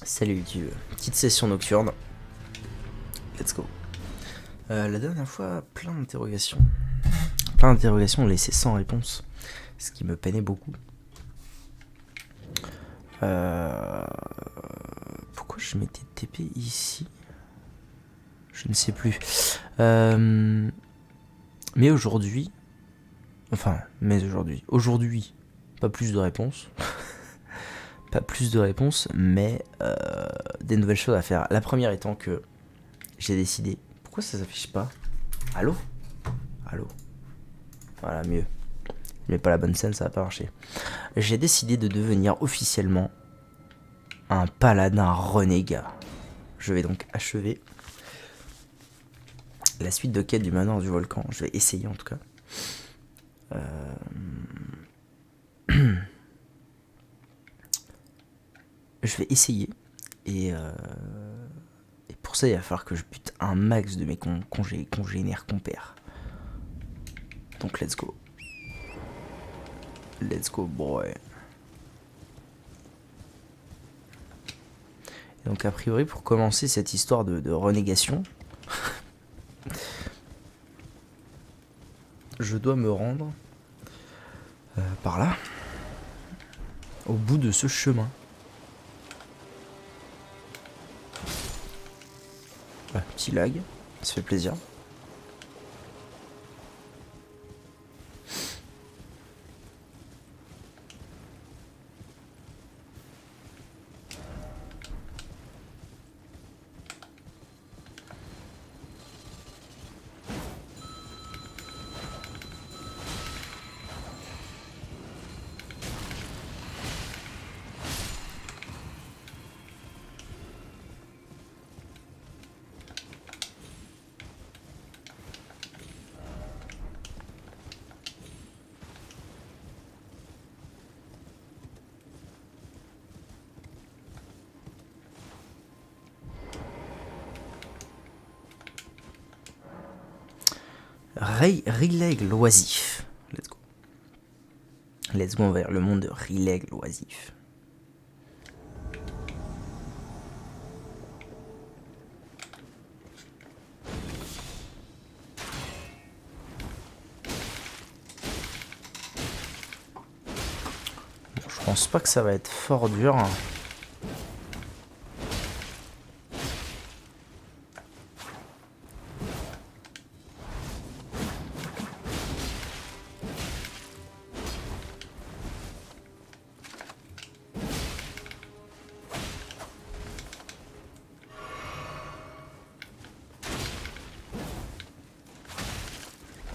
Salut YouTube, petite session nocturne. Let's go. La dernière fois, plein d'interrogations. Plein d'interrogations laissées sans réponse. Ce qui me peinait beaucoup. Pourquoi je m'étais TP ici? Je ne sais plus. Mais aujourd'hui... Aujourd'hui, pas plus de réponses. Pas plus de réponses, mais des nouvelles choses à faire. La première étant que j'ai décidé... Pourquoi ça s'affiche pas? Allô? Allô? Voilà, mieux. Je mets pas la bonne scène, ça va pas marcher. J'ai décidé de devenir officiellement un paladin renégat. Je vais donc achever la suite de quête du manoir du volcan. Je vais essayer en tout cas. Je vais essayer. Et pour ça, il va falloir que je bute un max de mes congénères compères. Donc let's go. Let's go, boy. Et donc a priori, pour commencer cette histoire de renégation, je dois me rendre par là, au bout de ce chemin. Petit lag, ça fait plaisir. Rileg l'oisif. Let's go. Let's go vers le monde de Rileg l'oisif. Bon, je pense pas que ça va être fort dur.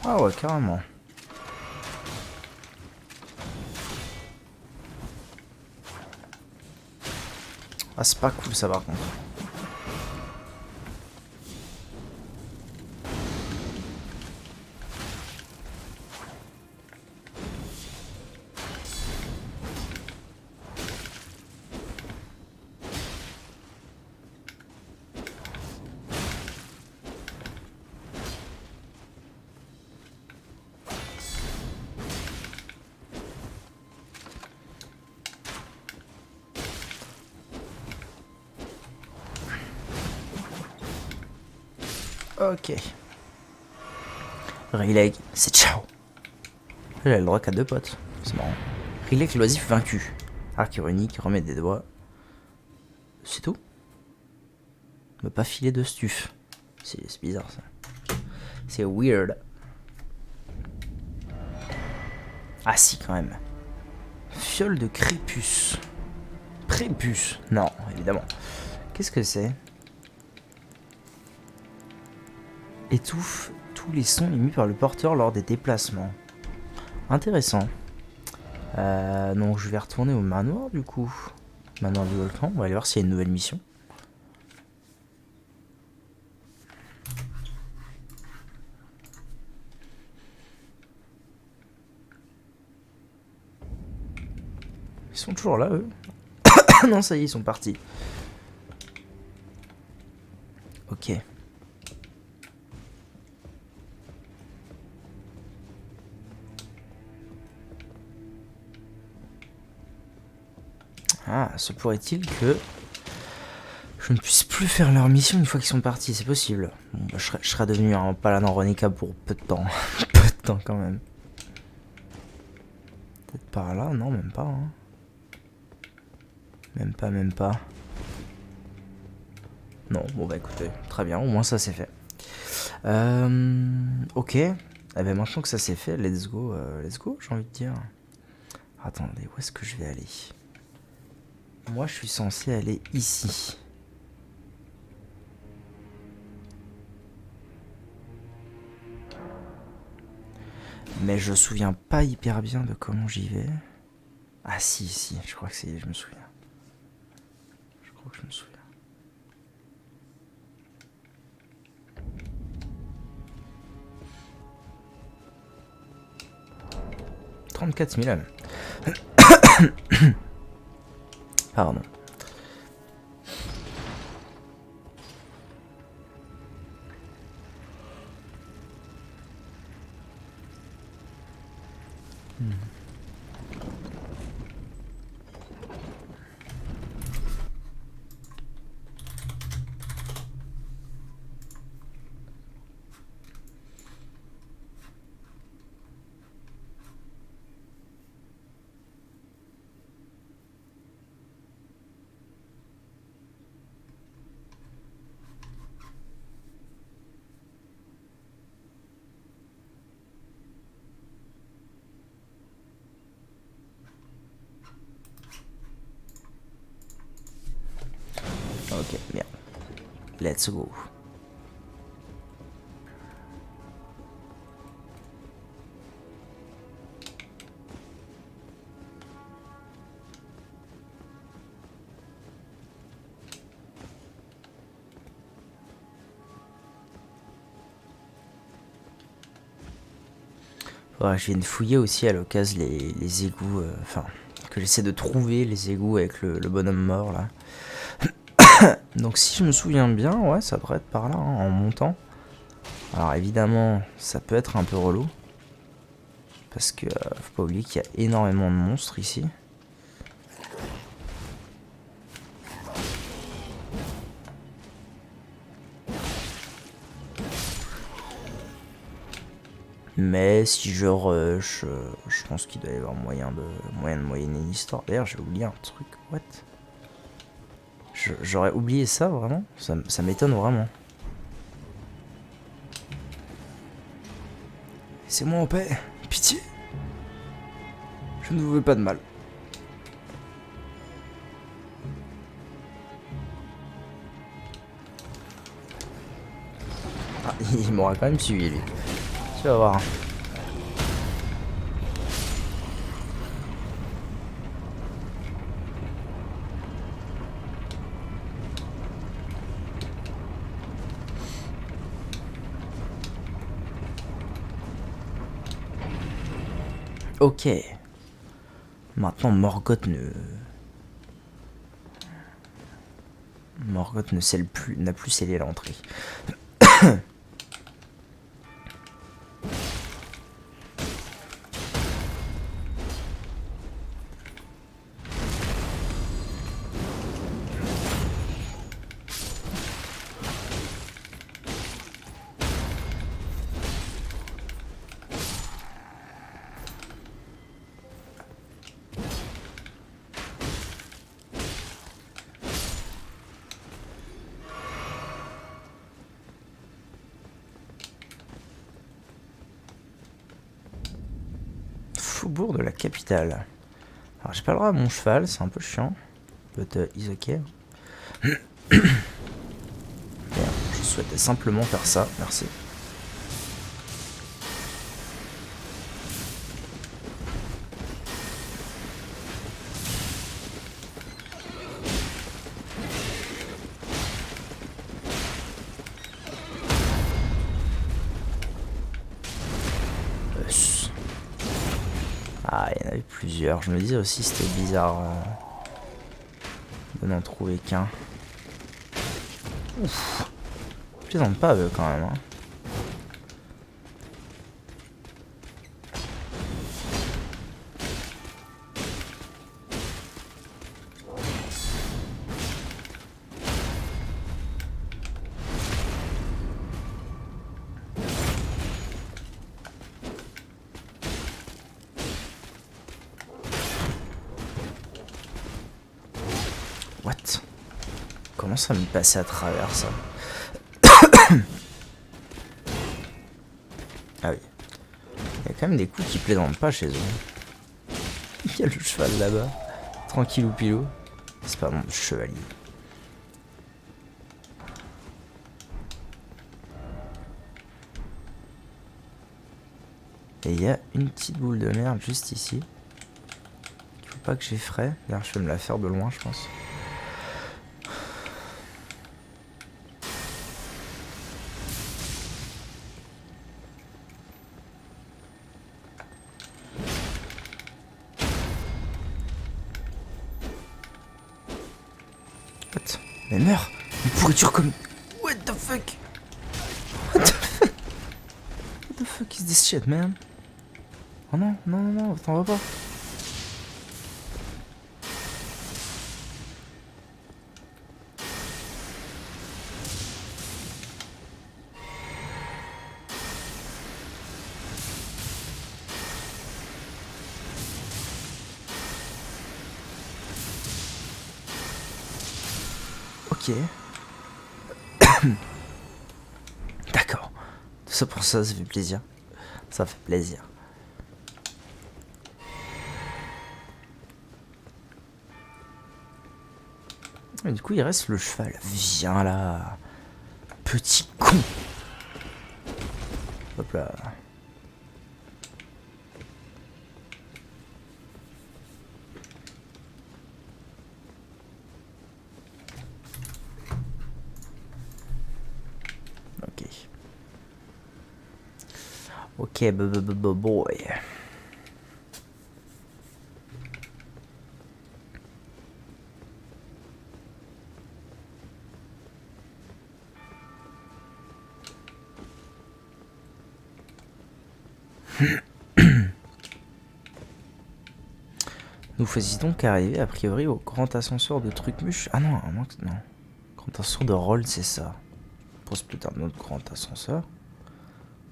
Ah ouais, carrément. Ah, c'est pas cool ça par contre. Ok. Rileg, c'est ciao. Elle a le droit qu'à 2 potes. C'est marrant. Rileg l'oisif vaincu. Arc ironique, remet des doigts. C'est tout. Me pas filer de stuff. C'est bizarre ça. C'est weird. Ah si quand même. Fiole de crépus. Prépuce. Non, évidemment. Qu'est-ce que c'est? Étouffe tous les sons émis par le porteur lors des déplacements. Intéressant. Donc je vais retourner au manoir du coup. Manoir du volcan. On va aller voir s'il y a une nouvelle mission. Ils sont toujours là eux. Non ça y est ils sont partis. Ok. Ah, se pourrait-il que je ne puisse plus faire leur mission une fois qu'ils sont partis, c'est possible. Bon, bah, je serai devenu un paladin Ronica pour peu de temps. Peu de temps quand même. Peut-être par là, non, même pas. Hein. Même pas. Non, bon bah écoutez, très bien, au moins ça c'est fait. Ok. Eh ben maintenant que ça c'est fait, let's go, j'ai envie de dire. Attendez, où est-ce que je vais aller? Moi je suis censé aller ici. Mais je me souviens pas hyper bien de comment j'y vais. Ah si, je crois que c'est, je me souviens. Je crois que je me souviens. 34 000 âmes. Pardon. Ok, merde. Let's go. Ouais, je viens de fouiller aussi à l'occasion les égouts, enfin, que j'essaie de trouver les égouts avec le bonhomme mort là. Donc si je me souviens bien, ouais, ça devrait être par là, hein, en montant. Alors évidemment, ça peut être un peu relou. Parce que faut pas oublier qu'il y a énormément de monstres ici. Mais si je rush, je pense qu'il doit y avoir moyen de moyenner l'histoire. D'ailleurs, j'ai oublié un truc. What? J'aurais oublié ça, vraiment? Ça m'étonne vraiment. Laissez-moi en paix. Pitié. Je ne vous veux pas de mal. Ah, il m'aura quand même suivi, lui. Tu vas voir. Ok. Maintenant, Morgoth ne scelle plus, n'a plus scellé l'entrée. Faubourg de la capitale. Alors j'ai pas le droit à mon cheval, c'est un peu chiant. But is ok. Merde, je souhaitais simplement faire ça, merci. Ah, il y en avait plusieurs. Je me disais aussi c'était bizarre de n'en trouver qu'un. Ouf. Je plaisante pas eux quand même. Hein. What? Comment ça me passait à travers ça? Ah oui. Il y a quand même des coups qui plaisantent pas chez eux. Il y a le cheval là-bas. Tranquillou pilou. C'est pas mon chevalier. Et il y a une petite boule de merde juste ici. Il faut pas que j'effraie. D'ailleurs, je vais me la faire de loin, je pense. What? Mais meurs! Une pourriture comme... What the fuck? What the fuck? What the fuck is this shit, man? Oh non, non, non, non, t'en vas pas. Ok. D'accord. Tout ça pour ça fait plaisir. Ça fait plaisir. Et du coup, il reste le cheval. Viens là. Petit con. Hop là. Ok. Ok, boy. Nous faisons donc arriver a priori au grand ascenseur de Trucmuche. Ah non, non. Grand ascenseur de Roll, c'est ça. Pour peut-être un autre grand ascenseur.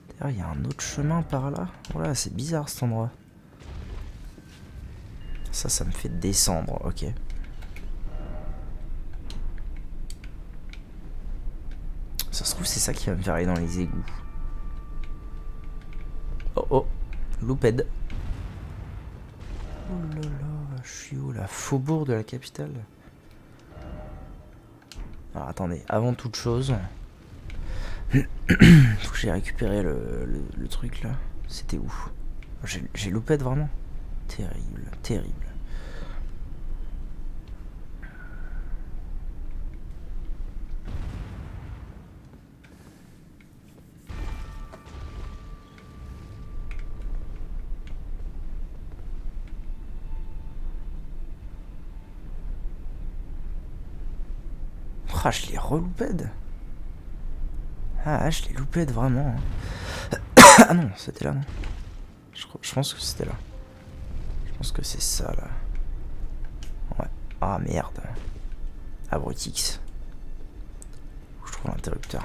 D'ailleurs, il y a un autre chemin par là. Voilà, c'est bizarre cet endroit. Ça me fait descendre, ok. Ça se trouve, c'est ça qui va me faire aller dans les égouts. Oh oh, louped. Oh là là, je suis où là? Faubourg de la capitale. Alors attendez, avant toute chose, faut que j'ai récupéré le truc là. C'était où? J'ai loupé vraiment. Terrible, terrible. Ah, je l'ai reloupé. Ah, je l'ai loupé vraiment. Ah non, c'était là, non? Je pense que c'était là. Je pense que c'est ça, là. Ouais. Ah, merde. Abrutix. Où je trouve l'interrupteur.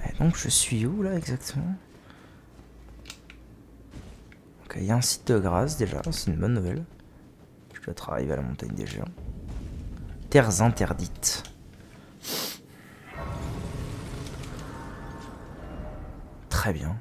Et donc, je suis où, là, exactement? Ok, il y a un site de grâce, déjà. C'est une bonne nouvelle. Je dois être arrivé à la montagne des géants. Terres interdites. Très bien.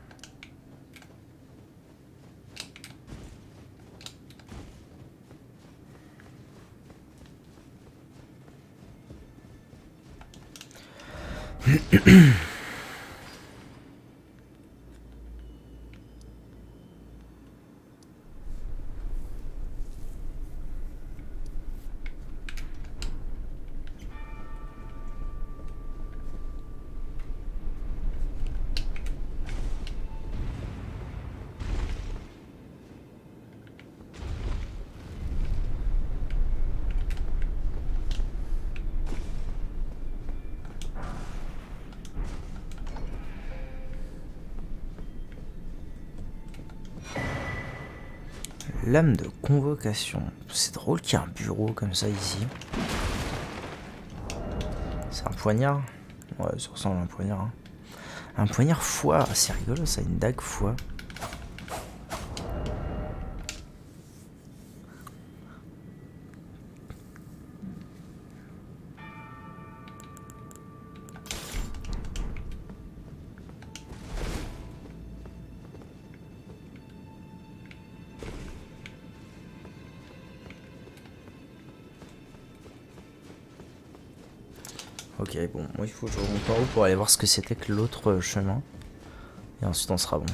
Lame de convocation. C'est drôle qu'il y ait un bureau comme ça ici. C'est un poignard. Ouais, ça ressemble à un poignard. Hein. Un poignard foie. C'est rigolo ça, une dague foie. Ok, bon, moi il faut que je remonte en haut pour aller voir ce que c'était que l'autre chemin. Et ensuite on sera bon.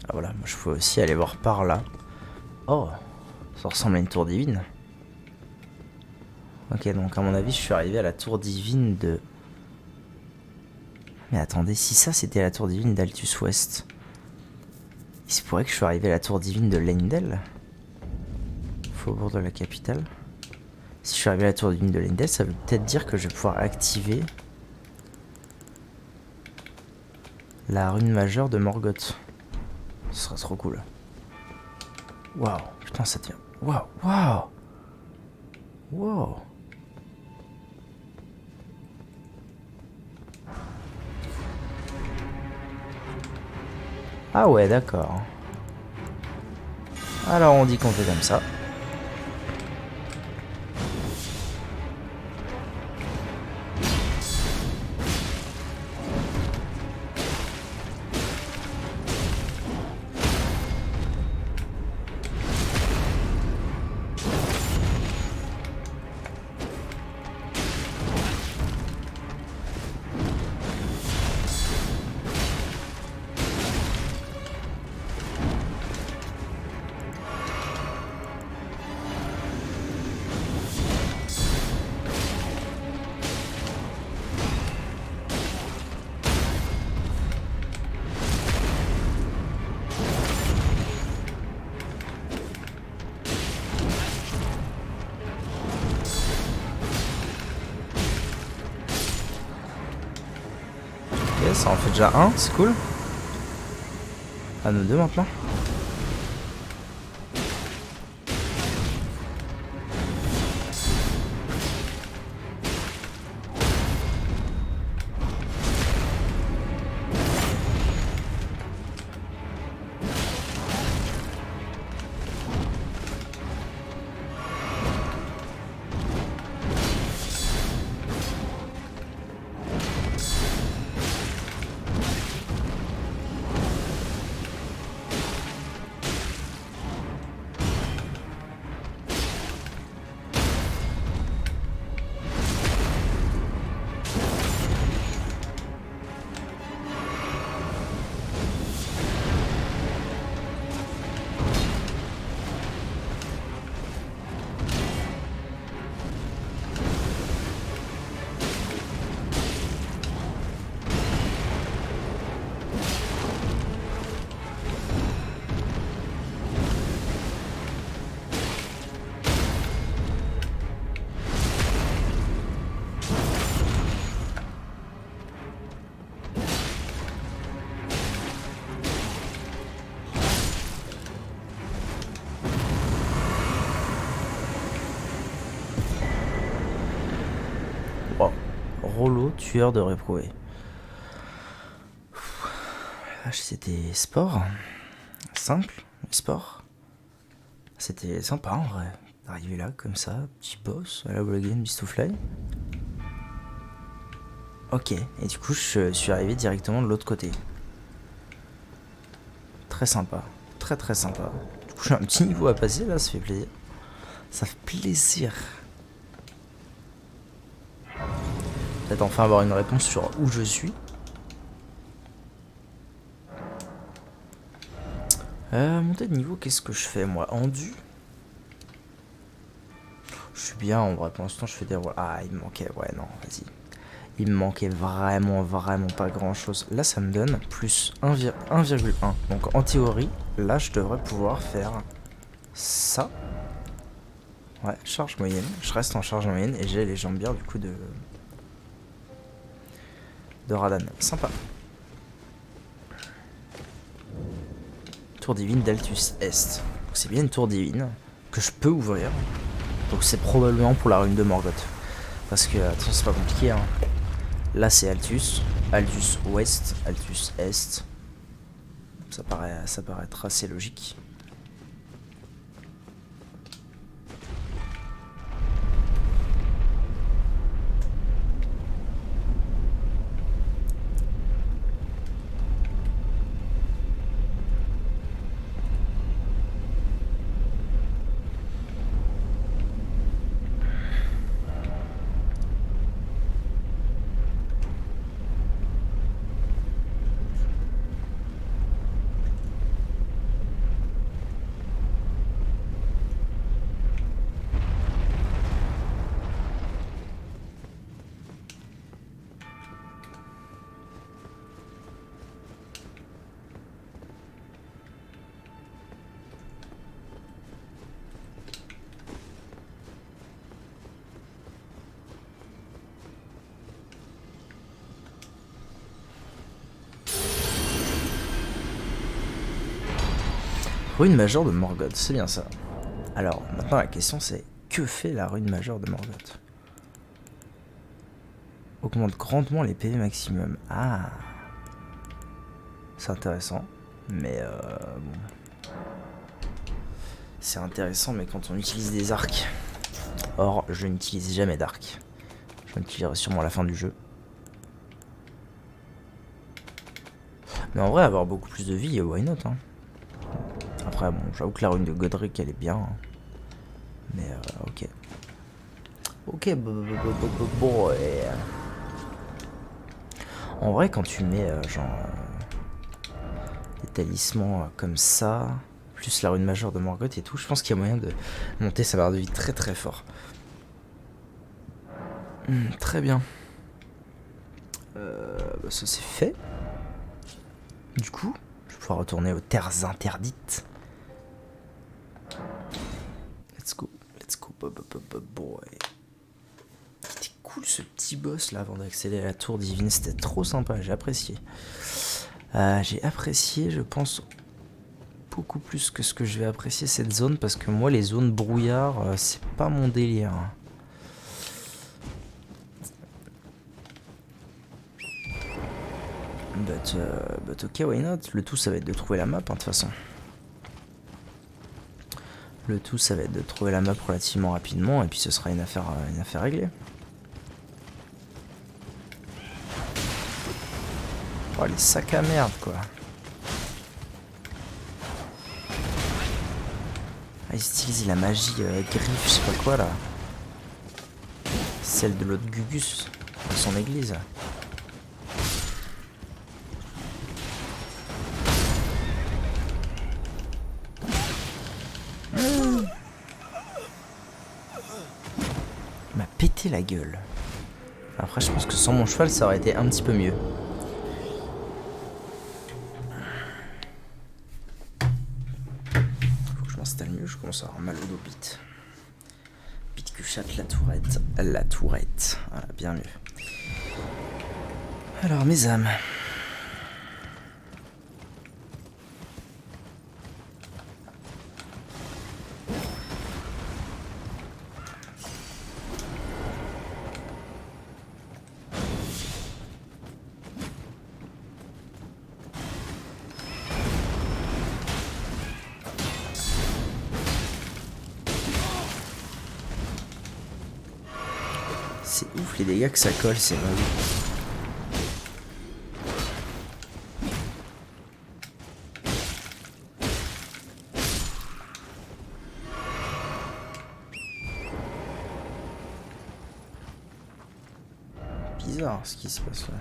Ah voilà, moi je peux aussi aller voir par là. Oh, ça ressemble à une tour divine. Ok, donc à mon avis, je suis arrivé à la tour divine de... Mais attendez, si ça c'était la tour divine d'Altus West, il se pourrait que je sois arrivé à la tour divine de Leyndell, faubourg de la capitale. Si je suis arrivé à la tour divine de Leyndell, ça veut peut-être dire que je vais pouvoir activer la rune majeure de Morgoth. Ce sera trop cool. Waouh, putain, ça tient. Waouh, waouh, waouh. Ah ouais, d'accord. Alors on dit qu'on fait comme ça. Ok, ça en fait déjà un, c'est cool. À nous deux maintenant. Wow. Rollo, tueur de réprouvés. C'était sport. Simple, sport. C'était sympa en vrai. D'arriver là comme ça, petit boss à la Blood Game Beast to Fly. Ok, et du coup je suis arrivé directement de l'autre côté. Très sympa, très très sympa. Du coup j'ai un petit niveau à passer là, ça fait plaisir. Ça fait plaisir. Peut-être enfin avoir une réponse sur où je suis. Monter de niveau, qu'est-ce que je fais moi? Endu. Je suis bien en vrai, pour l'instant je fais des... Ah il me manquait, ouais non, vas-y. Il me manquait vraiment pas grand chose. Là ça me donne plus 1,1. Donc en théorie, là je devrais pouvoir faire ça. Ouais, charge moyenne. Je reste en charge moyenne et j'ai les jambières du coup de Radan. Sympa. Tour divine d'Altus Est. C'est bien une tour divine que je peux ouvrir. Donc c'est probablement pour la rune de Morgoth. Parce que, attention, c'est pas compliqué. Hein. Là c'est Altus. Altus Ouest. Altus Est. Ça paraît être assez logique. Rune majeure de Morgoth, c'est bien ça. Alors, maintenant la question c'est, que fait la rune majeure de Morgoth? Augmente grandement les PV maximum. Ah, c'est intéressant, mais bon. C'est intéressant, mais quand on utilise des arcs. Or, je n'utilise jamais d'arc. Je l'utiliserai sûrement à la fin du jeu. Mais en vrai, avoir beaucoup plus de vie, why not, hein. Après, bon, j'avoue que la rune de Godric, elle est bien. Hein. Mais, ok. Ok, bon, et... En vrai, quand tu mets, des talismans comme ça, plus la rune majeure de Morgoth et tout, je pense qu'il y a moyen de monter sa barre de vie très très fort. Très bien. Bah, ça c'est fait. Du coup, je vais pouvoir retourner aux terres interdites. Let's go, boy. C'était cool ce petit boss là avant d'accéder à la tour divine, c'était trop sympa, j'ai apprécié. J'ai apprécié, je pense, beaucoup plus que ce que je vais apprécier cette zone, parce que moi les zones brouillard, c'est pas mon délire. But ok, why not? Le tout ça va être de trouver la map, hein, de toute façon. Le tout ça va être de trouver la map relativement rapidement, et puis ce sera une affaire réglée. Oh les sacs à merde quoi. Ah, ils utilisent la magie griffe, je sais pas quoi là. Celle de l'autre Gugus, dans son église. Il m'a pété la gueule. Après je pense que sans mon cheval ça aurait été un petit peu mieux. Faut que je m'installe mieux, je commence à avoir mal au dos bite. Bite que chatte la tourette. La tourette. Voilà, bien mieux. Alors mes âmes. C'est ouf les dégâts que ça colle, c'est vrai. Bizarre ce qui se passe là.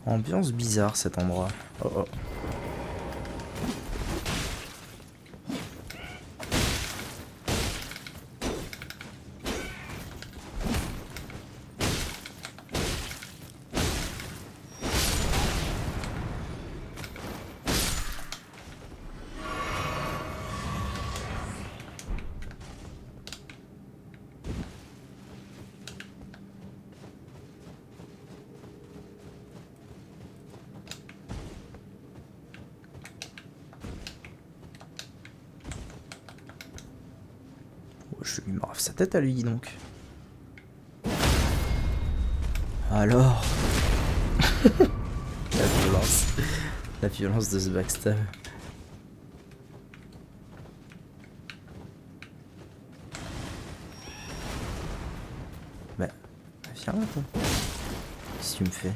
Ambiance bizarre cet endroit. Oh oh. il me rafle sa tête à lui, dis donc. Alors. La violence. La violence de ce backstab. Bah, viens là, toi. Qu'est-ce que tu me fais?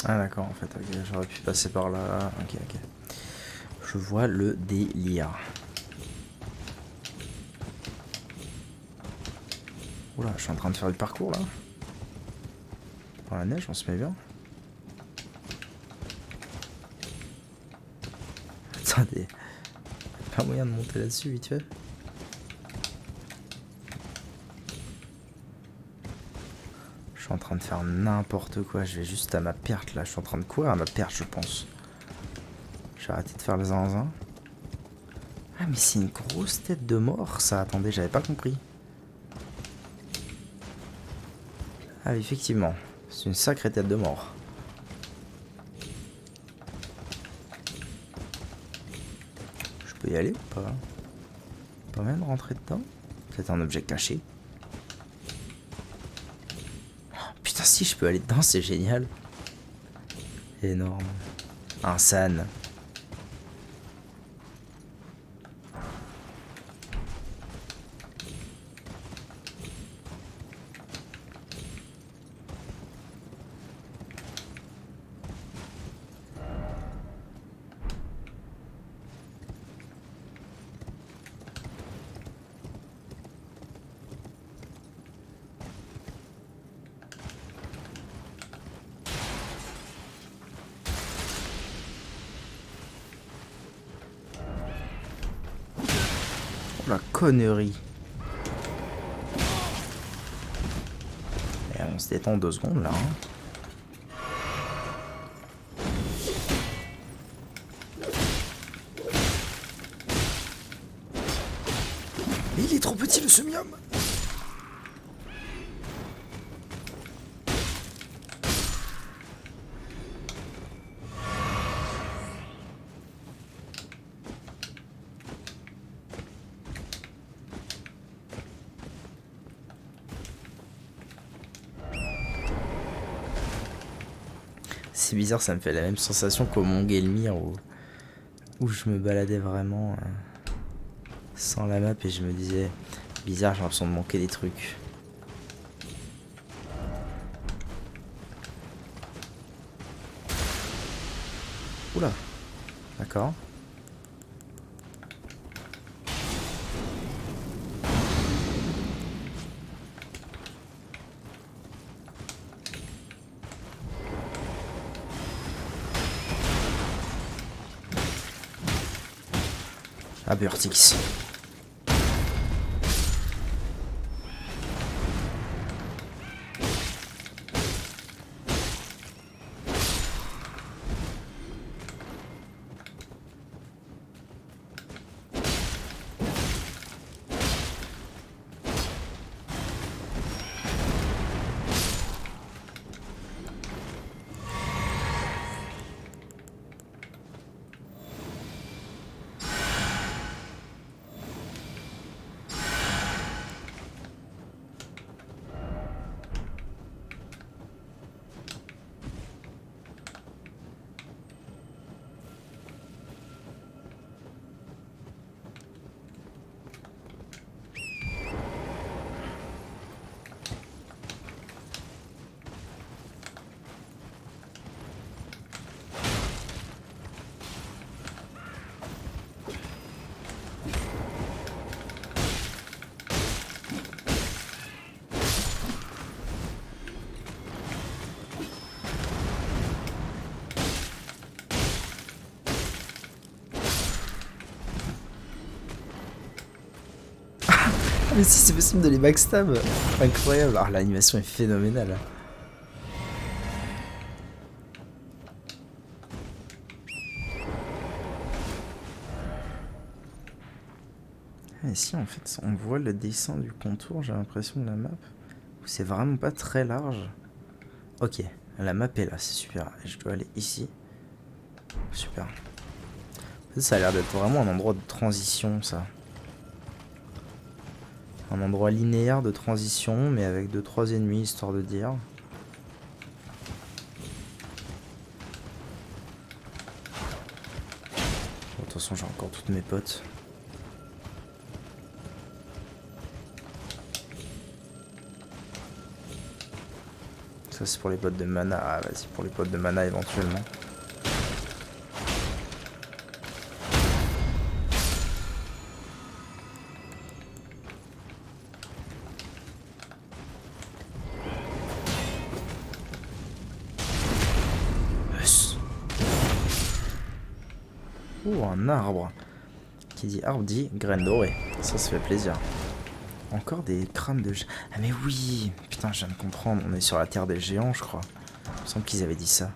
Ah d'accord, en fait, ok, j'aurais pu passer par là. Ok, ok. Je vois le délire. Oula, je suis en train de faire du parcours là. Dans la neige, on se met bien. Attendez. Pas moyen de monter là-dessus vite fait. Je suis en train de faire n'importe quoi. Je vais juste à ma perte là. Je suis en train de courir à ma perte, je pense. J'ai arrêté de faire le zinzin. Ah, mais c'est une grosse tête de mort ça. Attendez, j'avais pas compris. Ah, effectivement. C'est une sacrée tête de mort. Je peux y aller ou pas? Pas même rentrer dedans? C'est un objet caché. Oh, putain, si je peux aller dedans, c'est génial. Énorme. Un san. La connerie. Et on se détend 2 secondes là. Hein. Mais il est trop petit le semi-homme. C'est bizarre, ça me fait la même sensation qu'au Mont Gelmir où je me baladais vraiment sans la map et je me disais bizarre, j'ai l'impression de manquer des trucs. Oula, d'accord. Ah, Burtix. mais si c'est possible de les backstab. Incroyable. Ah, l'animation est phénoménale. Et si en fait on voit le dessin du contour, j'ai l'impression de la map. C'est vraiment pas très large. Ok, la map est là, c'est super. Je dois aller ici. Super. Ça a l'air d'être vraiment un endroit de transition, ça. Un endroit linéaire de transition, mais avec 2-3 ennemis, histoire de dire. Bon, de toute façon, j'ai encore toutes mes potes. Ça, c'est pour les potes de mana. Ah, vas-y, pour les potes de mana, éventuellement. Oh, un arbre. Qui dit arbre dit graine dorée. Ça fait plaisir. Encore des crânes de... Ah mais oui. Putain, je viens de comprendre. On est sur la terre des géants, je crois. Il me semble qu'ils avaient dit ça.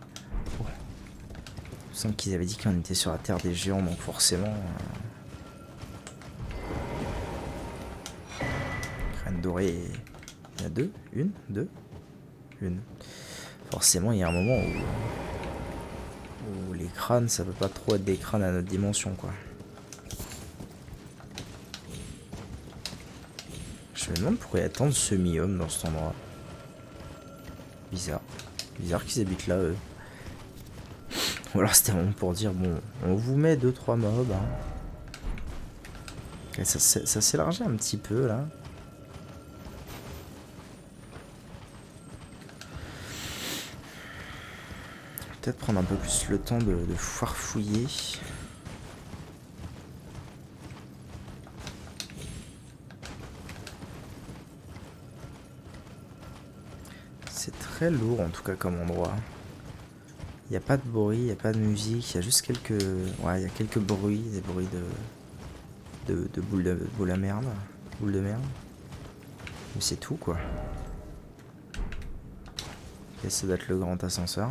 Oh. Il me semble qu'ils avaient dit qu'on était sur la terre des géants, donc forcément... Graine dorée... Il y a deux? Une? Deux? Une. Forcément, il y a un moment où les crânes, ça peut pas trop être des crânes à notre dimension, quoi. Je me demande pourquoi il y a tant de semi-hommes dans cet endroit. Bizarre. Bizarre qu'ils habitent là, eux. Ou alors c'était vraiment pour dire, bon, on vous met 2-3 mobs. Hein. Et ça s'élargit un petit peu, là. Peut-être prendre un peu plus le temps de farfouiller. C'est très lourd en tout cas comme endroit. Il n'y a pas de bruit, il n'y a pas de musique, il y a juste quelques... Ouais, il y a quelques bruits, des bruits de boules à merde. Boules de merde. Mais c'est tout quoi. Et ça doit être le grand ascenseur.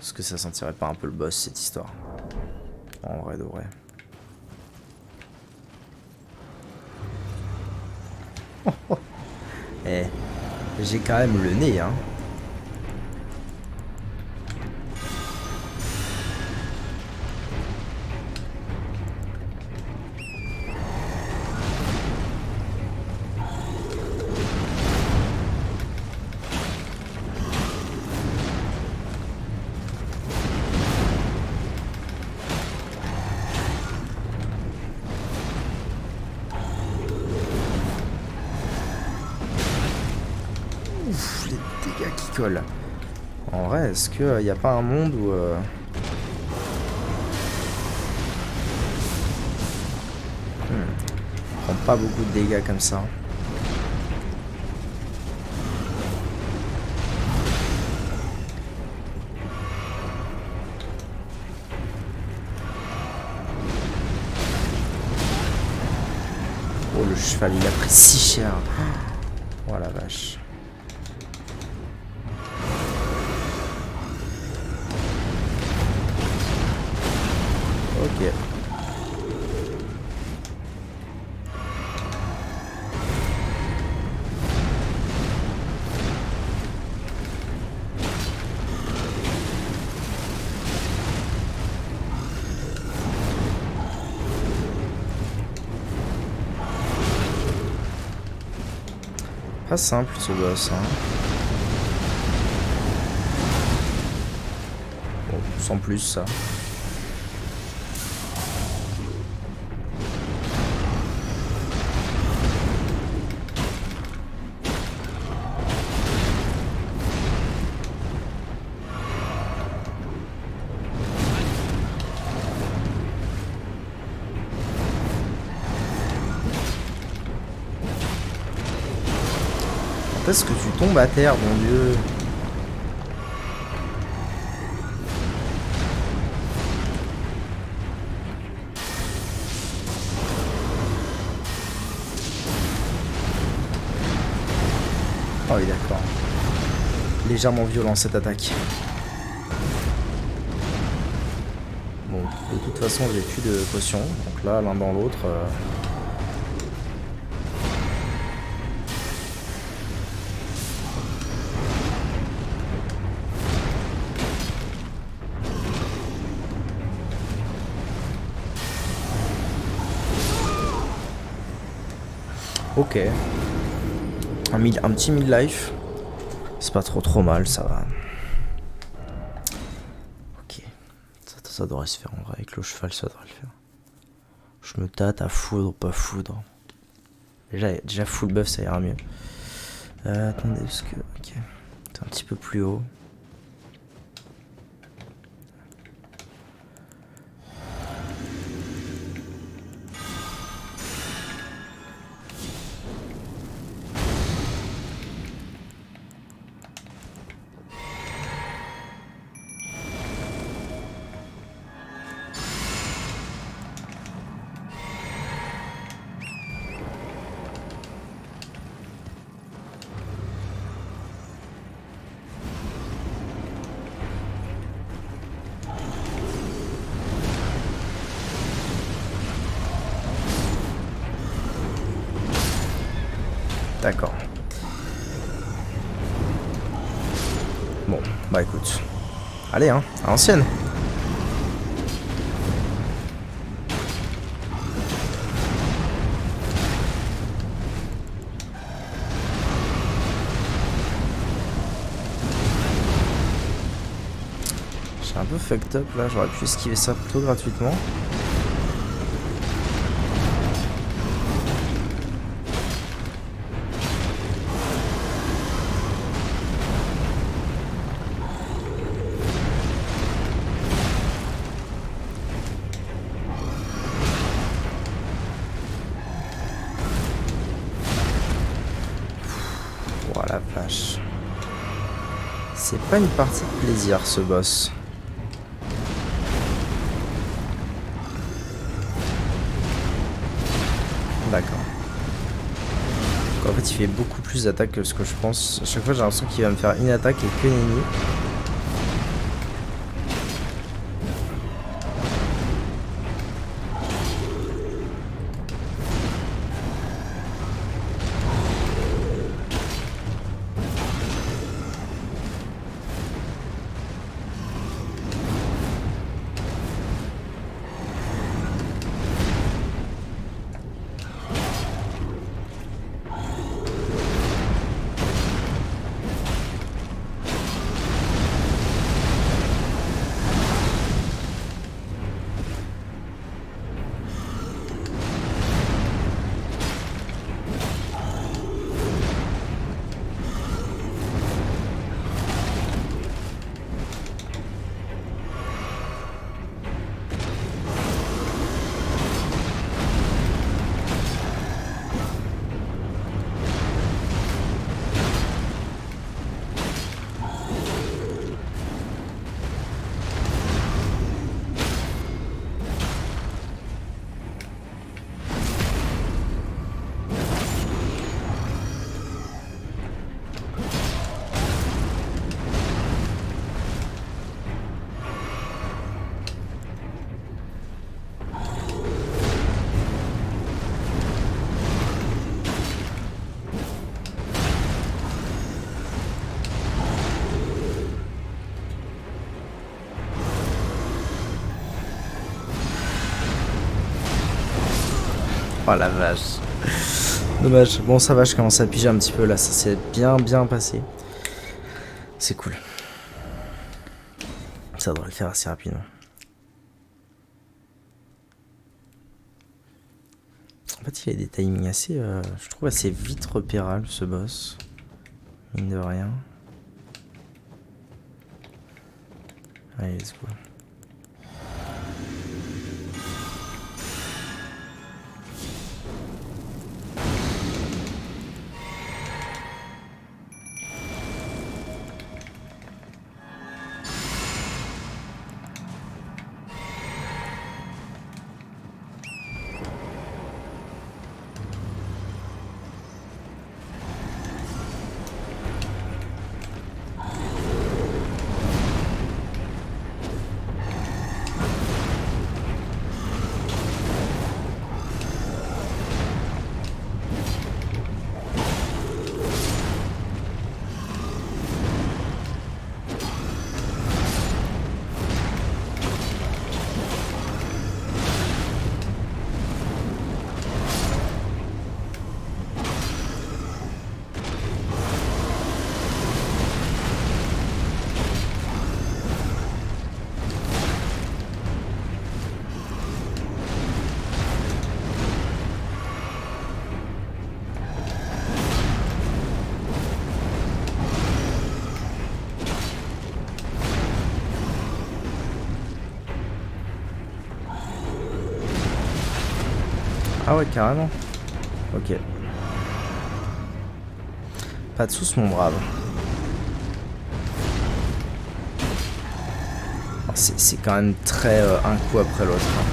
Est-ce que ça sentirait pas un peu le boss cette histoire? En vrai de vrai. Eh, j'ai quand même le nez, hein. Ouf, les dégâts qui collent. En vrai, est-ce qu'il n'y a pas un monde où... on prend pas beaucoup de dégâts comme ça. Oh, le cheval, il a pris si cher. Oh la vache. Ok. Pas simple ce boss, hein. Bon, sans plus ça. Est-ce que tu tombes à terre, mon dieu? Oh oui, d'accord. Légèrement violent cette attaque. Bon, de toute façon, j'ai plus de potions. Donc là, l'un dans l'autre... Ok. Un petit midlife. C'est pas trop mal, ça va. Ok. Ça devrait se faire en vrai. Avec le cheval, ça devrait le faire. Je me tâte à foudre, pas foudre. Déjà full buff, ça ira mieux. Attendez, parce que... Ok. C'est un petit peu plus haut. D'accord. Bon, bah écoute. Allez, hein, à l'ancienne. J'ai un peu fucked up là, j'aurais pu esquiver ça plutôt gratuitement. Voilà, vache. C'est pas une partie de plaisir ce boss. D'accord. En fait, il fait beaucoup plus d'attaques que ce que je pense. À chaque fois, j'ai l'impression qu'il va me faire une attaque et que nenni. Oh la vache. Dommage. Bon, ça va, je commence à piger un petit peu là. Ça s'est bien passé. C'est cool. Ça devrait le faire assez rapidement. En fait, il a des timings assez, je trouve, assez vite repérables ce boss. Mine de rien. Allez, let's go. Ah ouais, carrément. Ok. Pas de soucis, mon brave. C'est quand même très un coup après l'autre. Hein.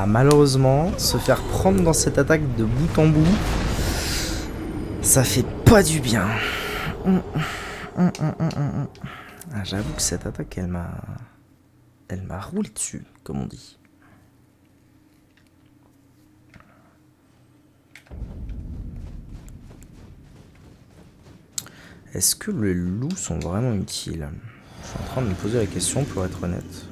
Ah, malheureusement, se faire prendre dans cette attaque de bout en bout, ça fait pas du bien. Ah, j'avoue que cette attaque, elle m'a roulé dessus, comme on dit. Est-ce que les loups sont vraiment utiles? Je suis en train de me poser la question, pour être honnête.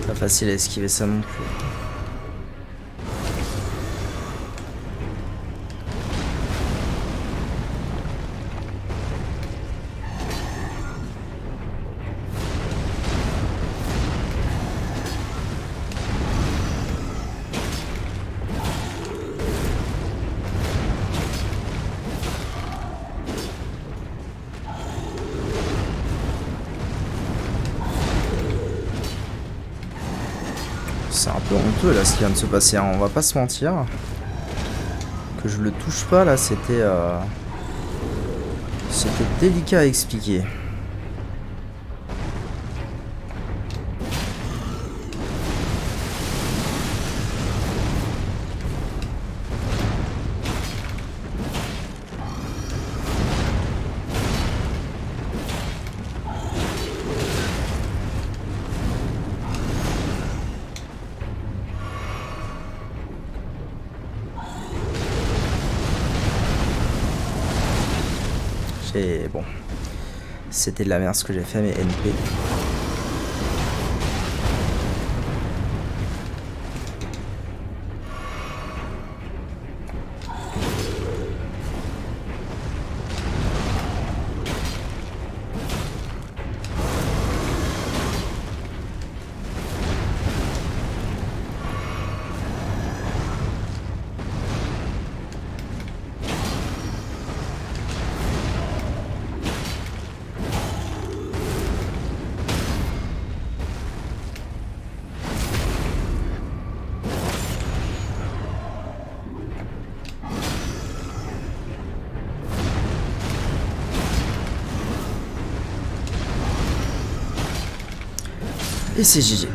Pas facile à esquiver ça non plus. C'est un peu honteux là ce qui vient de se passer, hein. On va pas se mentir. Que je le touche pas là, c'était délicat à expliquer. Et bon, c'était de la merde ce que j'ai fait, mais NP. Et c'est GG.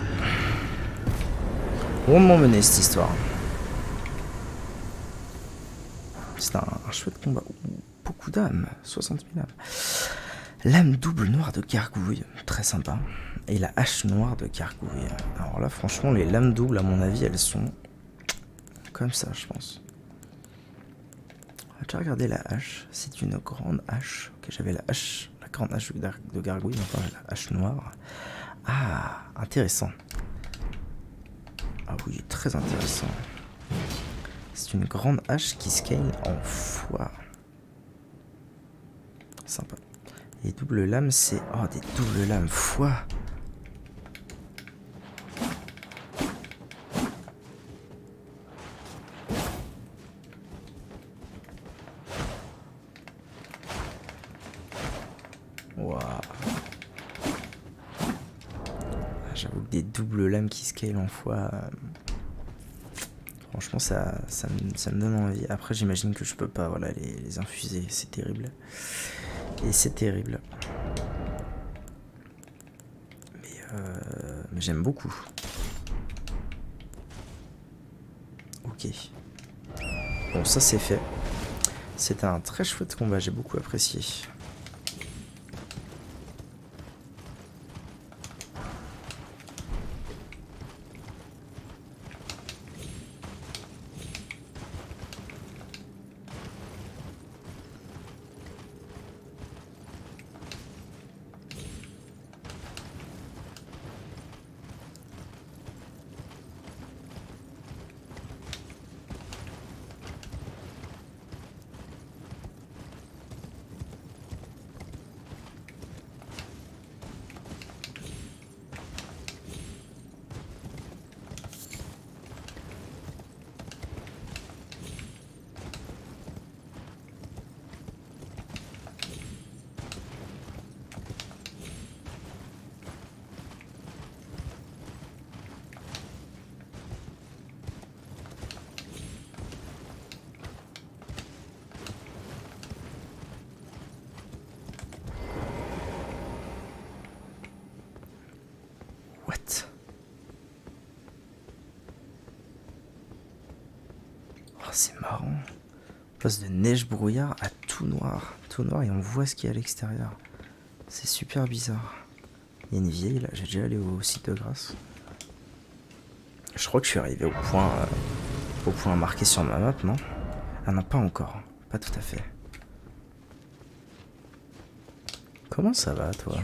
Rondement mené cette histoire. C'est un chouette combat. Ouh, beaucoup d'âmes. 60 000 âmes. Lame double noire de gargouille. Très sympa. Et la hache noire de gargouille. Alors là, franchement, les lames doubles, à mon avis, elles sont comme ça, je pense. On va déjà regarder la hache. C'est une grande hache. Ok, j'avais la hache, la grande hache de gargouille. Maintenant, j'ai la hache noire. Ah, intéressant. Ah oui, très intéressant. C'est une grande hache qui scale en foi. Sympa. Et double lame, c'est... Oh, des doubles lames foi. J'avoue que des doubles lames qui scale en fois, franchement ça me donne envie. Après j'imagine que je peux pas voilà, les infuser, c'est terrible. Et c'est terrible. Mais j'aime beaucoup. Ok. Bon, ça c'est fait. C'était un très chouette combat, j'ai beaucoup apprécié. What? Oh, c'est marrant. On passe de neige brouillard à tout noir et on voit ce qu'il y a à l'extérieur. C'est super bizarre. Il y a une vieille là, j'ai déjà allé au site de grâce. Je crois que je suis arrivé au point marqué sur ma map, non? Ah non, pas encore, pas tout à fait. Comment ça va toi?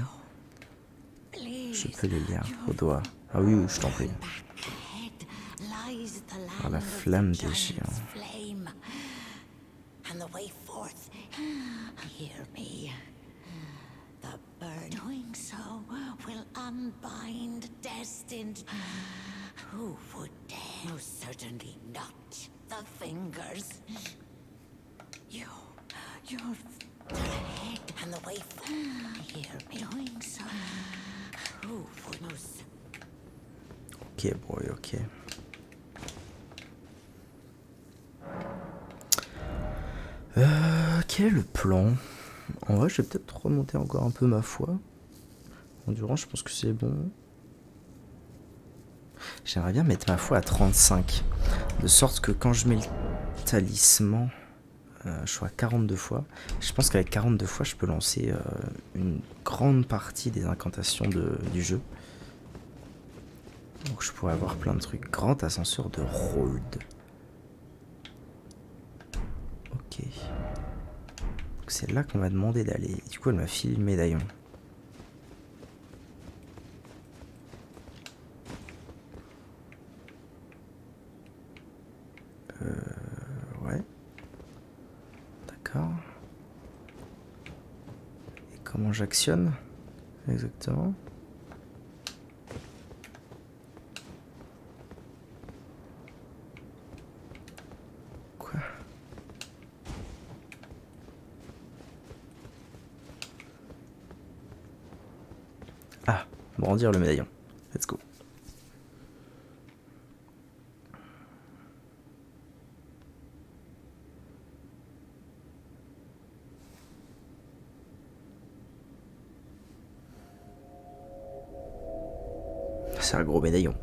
Je peux les lire au doigt. Ah oui, oui, je t'en prie. Par la flamme des géants. And the way forth. Hear me. The bird doing so will unbind destined. Who would dare? Most certainly not the fingers. You're the head and the way forth. Hear me. Doing so. Who would most. Ok, boy, ok. Quel est le plan? En vrai, je vais peut-être remonter encore un peu ma foi. Endurance, je pense que c'est bon. J'aimerais bien mettre ma foi à 35. De sorte que quand je mets le talisman, je suis à 42 fois. Je pense qu'avec 42 fois, je peux lancer une grande partie des incantations du jeu. Donc je pourrais avoir plein de trucs. Grand ascenseur de Rold. Ok. C'est là qu'on m'a demandé d'aller. Du coup, elle m'a filé le médaillon. Ouais. D'accord. Et comment j'actionne exactement? Quoi? Ah, brandir le médaillon. Let's go. C'est un gros médaillon.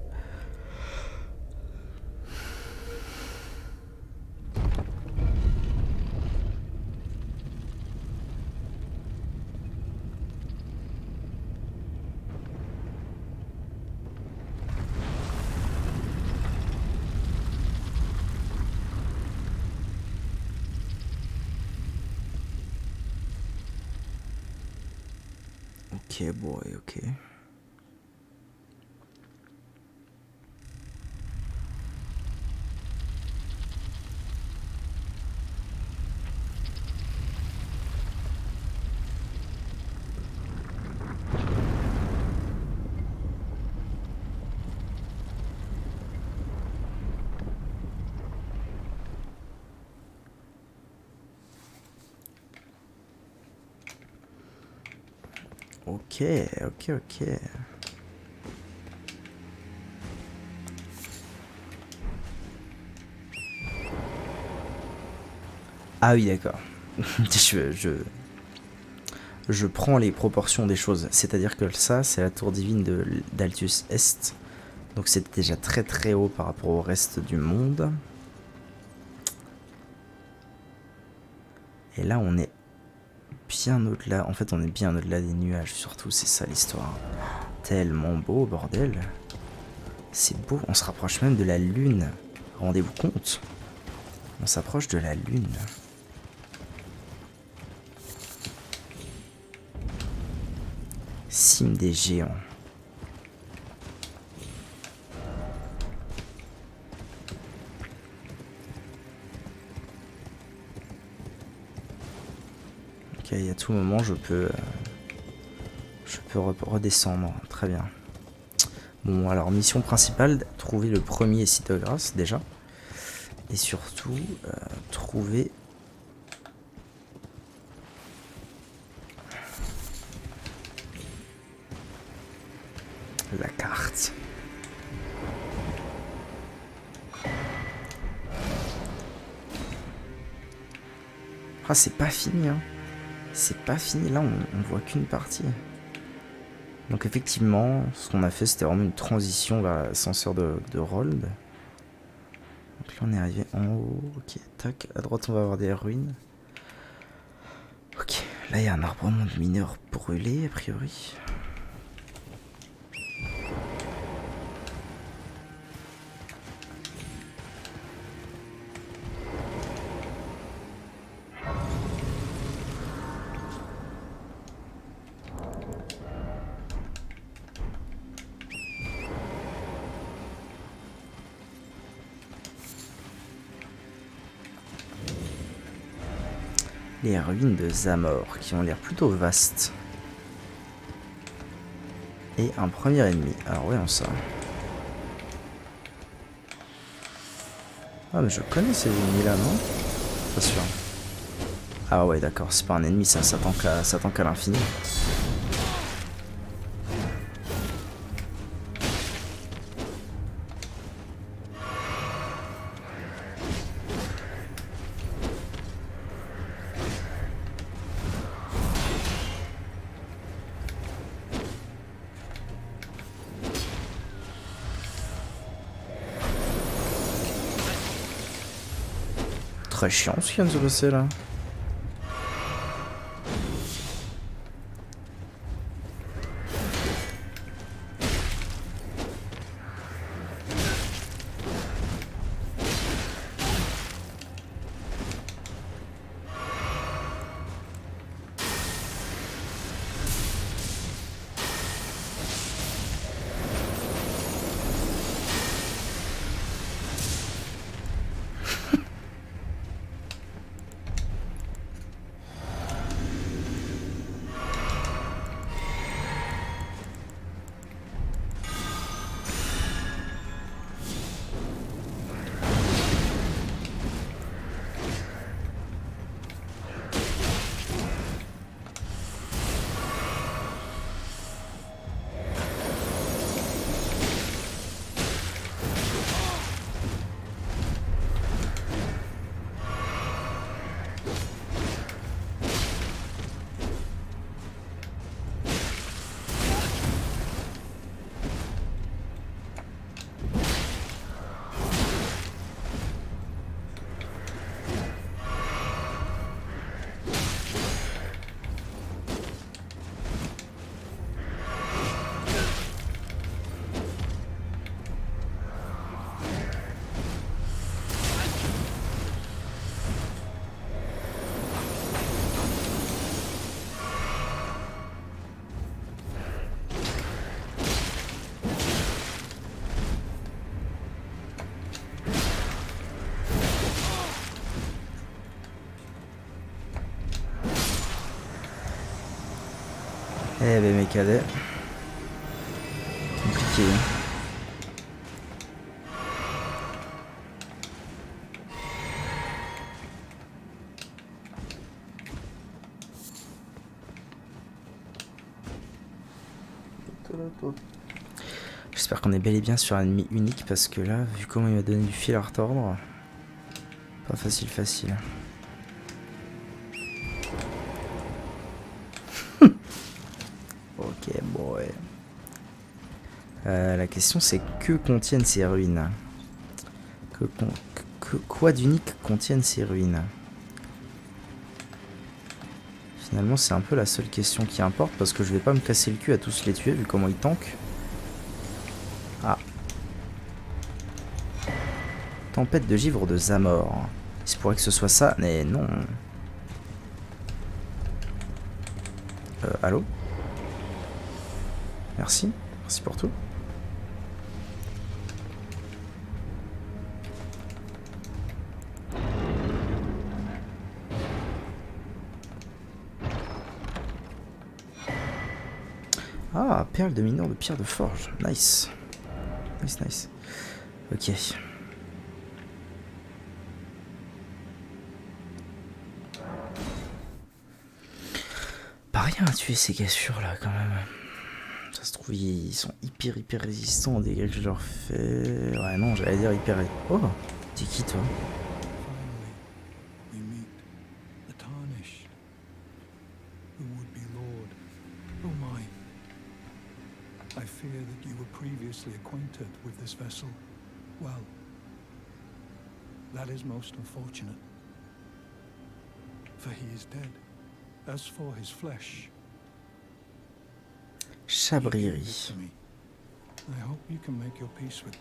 Ok, boy, ok. Ok, ok, ok. Ah oui, d'accord. Je prends les proportions des choses. C'est-à-dire que ça, c'est la tour divine d'Altus Est. Donc c'est déjà très très haut par rapport au reste du monde. Et là, on est bien au-delà. En fait, on est bien au-delà des nuages, surtout. C'est ça l'histoire. Tellement beau, bordel. C'est beau. On se rapproche même de la lune. Rendez-vous compte? On s'approche de la lune. Cime des géants. Ok, à tout moment, je peux redescendre. Très bien. Bon, alors, mission principale, trouver le premier site de grâce, déjà. Et surtout, trouver... la carte. Ah, c'est pas fini, hein. C'est pas fini. Là, on voit qu'une partie. Donc, effectivement, ce qu'on a fait, c'était vraiment une transition vers l'ascenseur de Rold. Donc là, on est arrivé en haut. Ok, tac. À droite, on va avoir des ruines. Ok, là, il y a un arbrement de mineurs brûlé, a priori. Les ruines de Zamor, qui ont l'air plutôt vastes. Et un premier ennemi. Alors, voyons ça. Ah, mais je connais ces ennemis-là, non? Pas sûr. Ah ouais, d'accord, c'est pas un ennemi, ça s'attend qu'à l'infini. Très chiant ce qui vient de se passer là. Eh ben mes cadets. Compliqué. J'espère qu'on est bel et bien sur un ennemi unique parce que là, vu comment il m'a donné du fil à retordre, pas facile. La question c'est que contiennent ces ruines? Quoi d'unique contiennent ces ruines? Finalement c'est un peu la seule question qui importe parce que je vais pas me casser le cul à tous les tuer vu comment ils tankent. Ah. Tempête de givre de Zamor. Il se pourrait que ce soit ça, mais non. Allô? Merci. Merci pour tout. Ah, perle de mineur de pierre de forge. Nice. Nice, nice. Ok. Pas rien à tuer ces cassures là quand même. Ça se trouve ils sont hyper résistants aux dégâts que je leur fais. Ouais non j'allais dire hyper... Oh, t'es qui toi? Finally, we meet the Tarnished, who would be Lord. Oh my. I fear that you were previously acquainted with this vessel. Well, that is most unfortunate. For he is dead. As for his flesh, he gave Chabriri. it to me. I hope you can make your peace with it.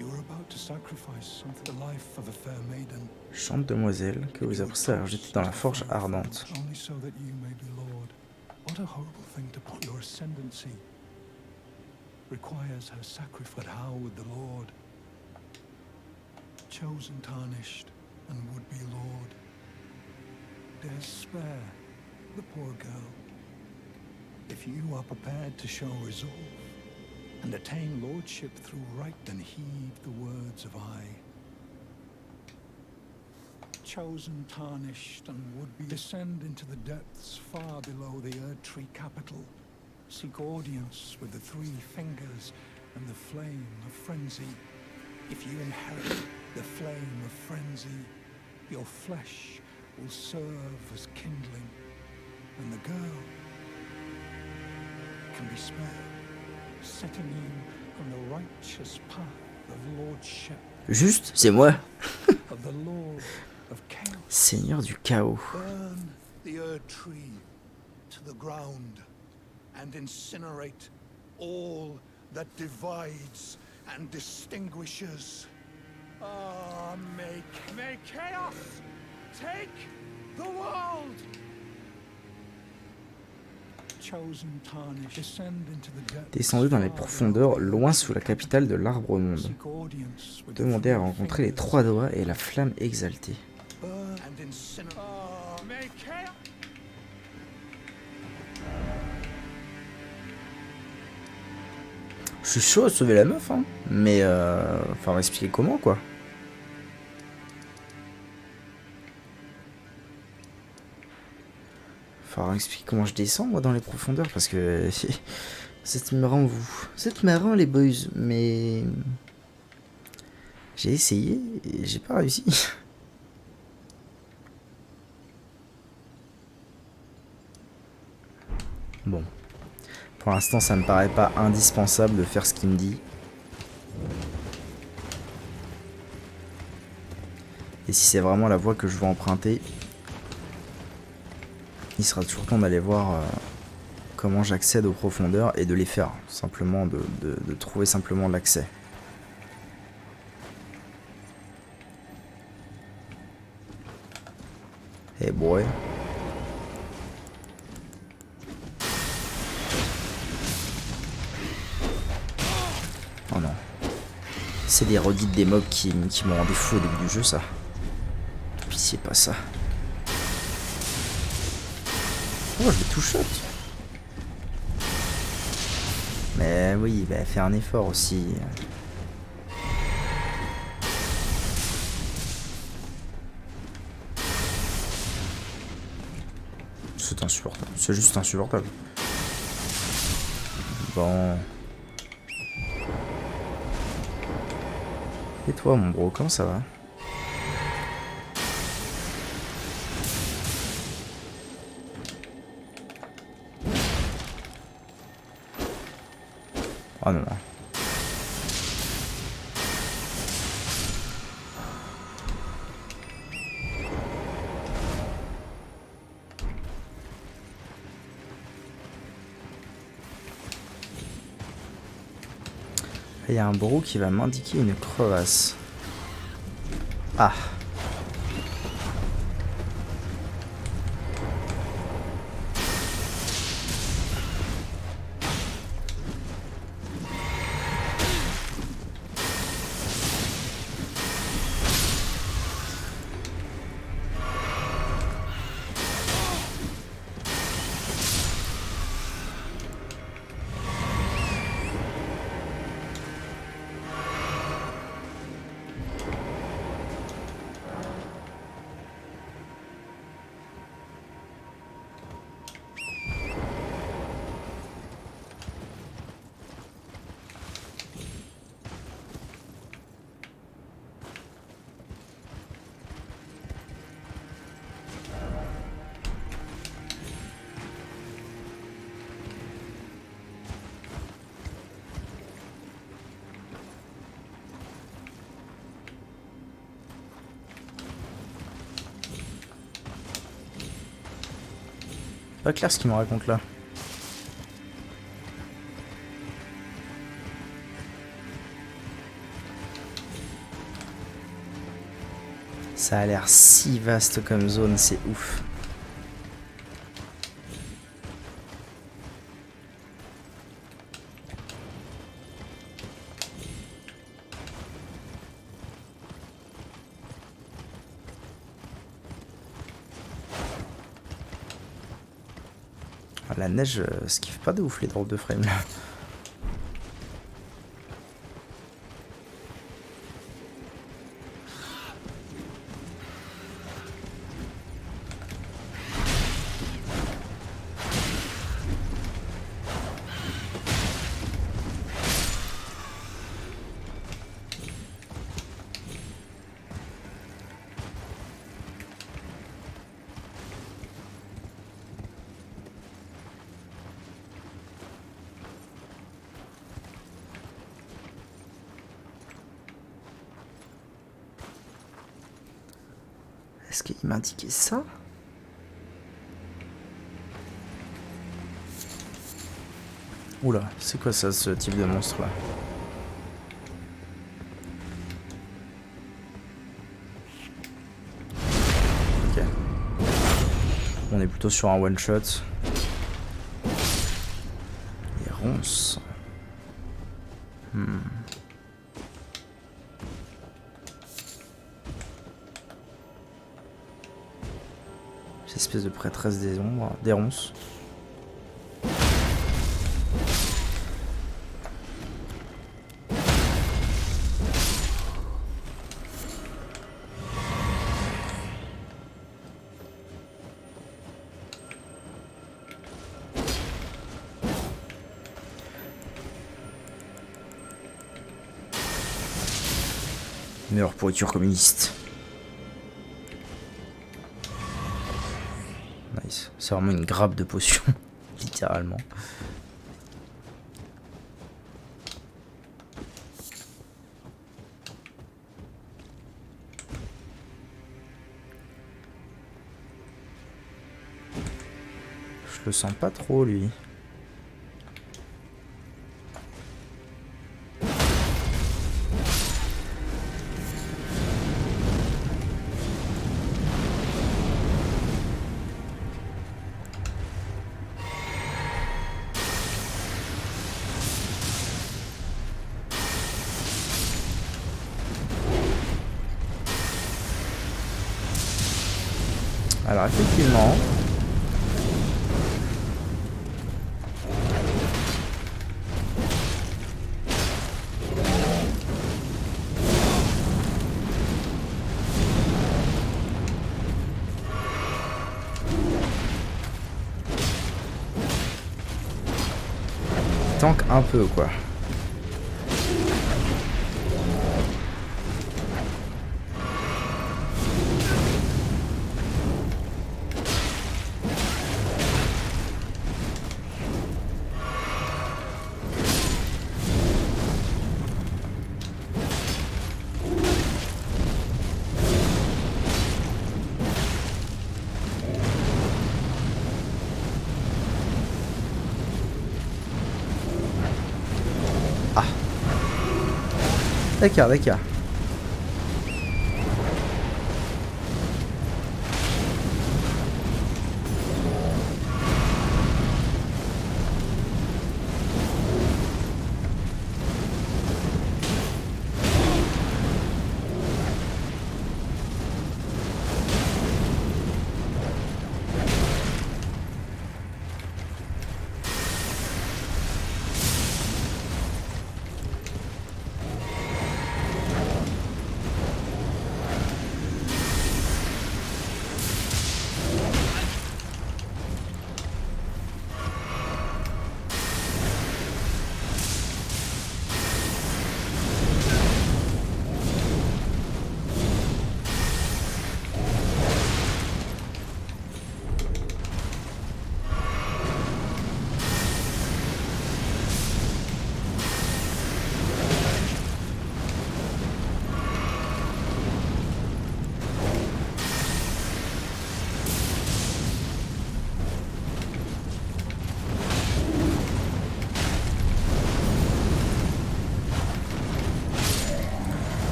You are about to sacrifice something the life of a fair maiden. Chante demoiselle que vous apprêtez à rejeter dans la forge ardente. Only so that you may be Lord. What a horrible thing to put your ascendancy requires her sacrifice. But how would the Lord, chosen, tarnished, and would be Lord, dare spare the poor girl? If you are prepared to show resolve and attain lordship through right, then heed the words of I. Chosen, tarnished, and would be descend into the depths far below the Erdtree capital. Seek audience with the three fingers and the flame of frenzy. If you inherit the flame of frenzy, your flesh will serve as kindling, and the girl can be spared, setting you on the righteous path of lordship. Juste, c'est moi. Of the Lord of Chaos. Seigneur du chaos. Burn the Erdtree to the ground and incinerate all that divides and distinguishes. Ah, may chaos take the world. Chosen, tarnished, descend into the depths. Descendu dans les profondeurs, loin sous la capitale de l'arbre monde. Seek audience with the Demandez à three rencontrer les fingers. trois doigts et la flamme exaltée. Burn and incinerate. Ah, may chaos. Je suis chaud à sauver la meuf, hein. Mais enfin, m'expliquer comment, quoi. Faudra m'expliquer comment je descends, moi, dans les profondeurs, parce que c'est marrant, vous. C'est marrant, les boys, mais j'ai essayé et j'ai pas réussi. Bon. Pour l'instant, ça me paraît pas indispensable de faire ce qu'il me dit. Et si c'est vraiment la voie que je veux emprunter, il sera toujours temps d'aller voir comment j'accède aux profondeurs et de les faire. Simplement, de trouver simplement l'accès. Hey boy. Oh non. C'est des redites des mobs qui m'ont rendu fou au début du jeu, ça. Puis c'est pas ça. Oh, je vais tout shot. Mais oui, bah, fais un effort aussi. C'est insupportable. C'est juste insupportable. Bon. Et toi, mon bro, comment ça va? Oh non. Il y a un brou qui va m'indiquer une crevasse. Ah. Pas clair ce qu'il me raconte là. Ça a l'air si vaste comme zone, c'est ouf. La neige, ce qui fait pas de ouf les drops de frame là. Est-ce qu'il m'a indiqué ça? Oula, c'est quoi ça, ce type de monstre là? Ok. On est plutôt sur un one shot. Et ronce. Espèce de prêtresse des ombres, des ronces. Meurs pourriture communiste. Nice. C'est vraiment une grappe de potions, littéralement. Je le sens pas trop, lui. Alors effectivement, tank un peu quoi. D'accord, d'accord.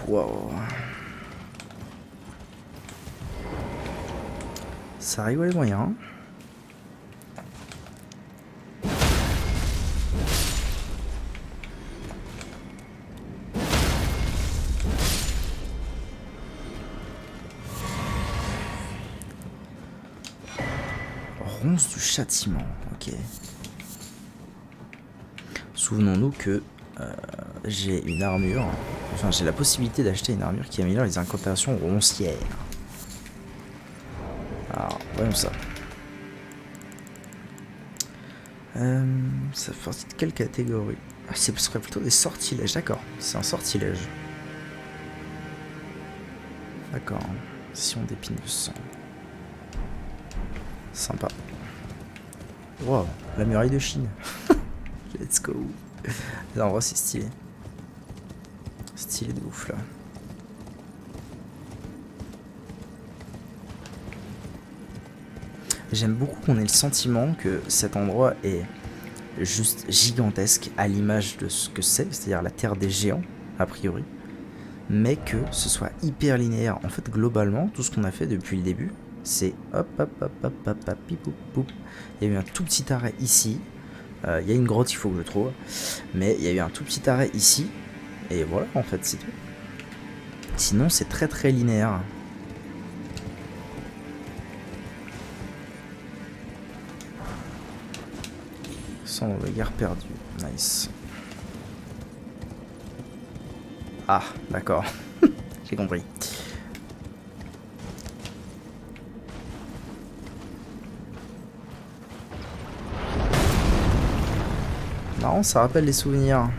Wow. Ça rigolait moyen. Ronce du châtiment, ok. Souvenons-nous que j'ai une armure, enfin j'ai la possibilité d'acheter une armure qui améliore les incantations roncières. Alors, voyons ça. Ça fait partie de quelle catégorie? Ah, ce serait plutôt des sortilèges, d'accord. C'est un sortilège. D'accord. Sillon d'épines de sang. Sympa. Wow, la muraille de Chine. Let's go. Là, en vrai, c'est stylé. Stylé de ouf, là. J'aime beaucoup qu'on ait le sentiment que cet endroit est juste gigantesque à l'image de ce que c'est-à-dire la terre des géants, a priori. Mais que ce soit hyper linéaire. En fait, globalement, tout ce qu'on a fait depuis le début, c'est hop, hop, hop, hop, hop, hop, pipou, poup. Il y a eu un tout petit arrêt ici. Il y a une grotte, il faut que je trouve. Mais il y a eu un tout petit arrêt ici. Et voilà, en fait, c'est tout. Sinon, c'est très très linéaire. Sans le guerre perdue. Nice. Ah, d'accord. J'ai compris. Marrant, ça rappelle les souvenirs.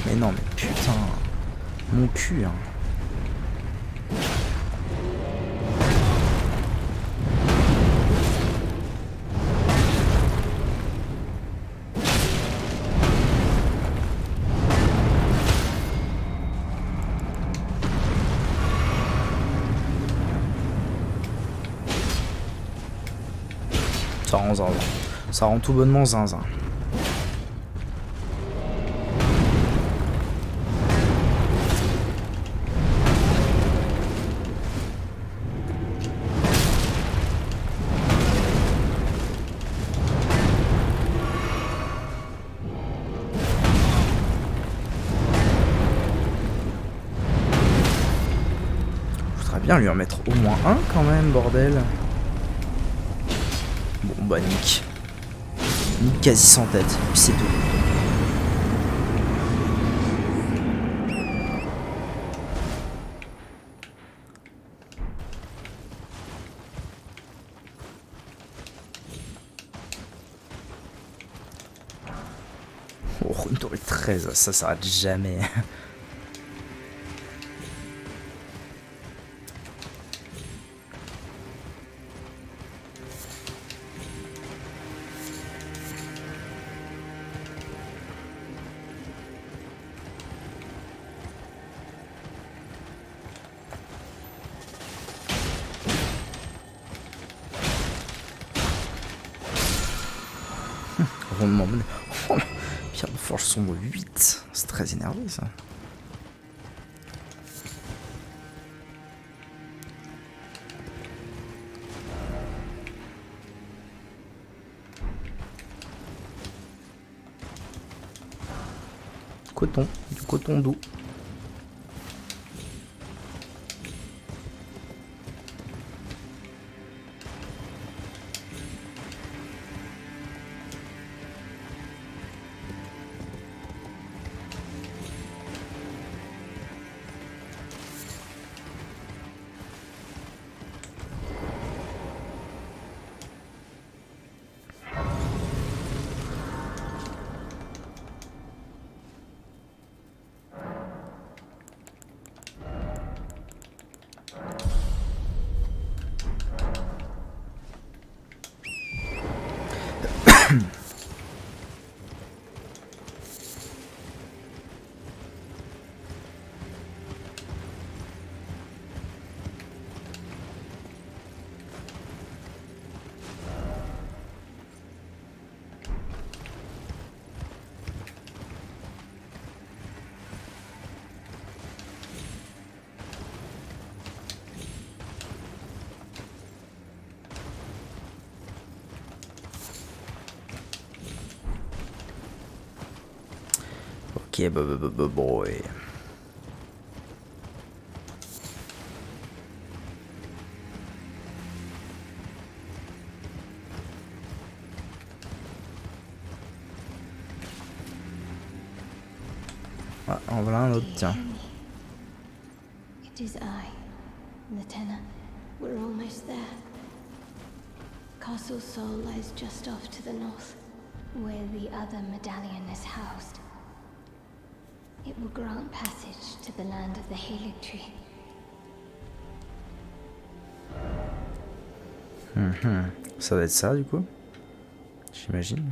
Mais non, mais putain. Mon cul, hein. Ça rend zinzin. Ça rend tout bonnement zinzin. Faudrait bien lui en mettre au moins un quand même, bordel. Bon bah nique. Nique quasi sans tête, puis c'est tout. Oh, une tour 13, ça s'arrête jamais. Rondement mené. Oh, pierre de forge sombre 8. C'est très énervé ça. Coton, du coton doux. Ok, boy. Ah, en voilà un autre, tiens. It is I, Latenna. We're almost there. Castle Sol lies just off to the north, where the other medallion is housed. It will grant passage to the land of the Halig Tree. Ça va être ça du coup. J'imagine.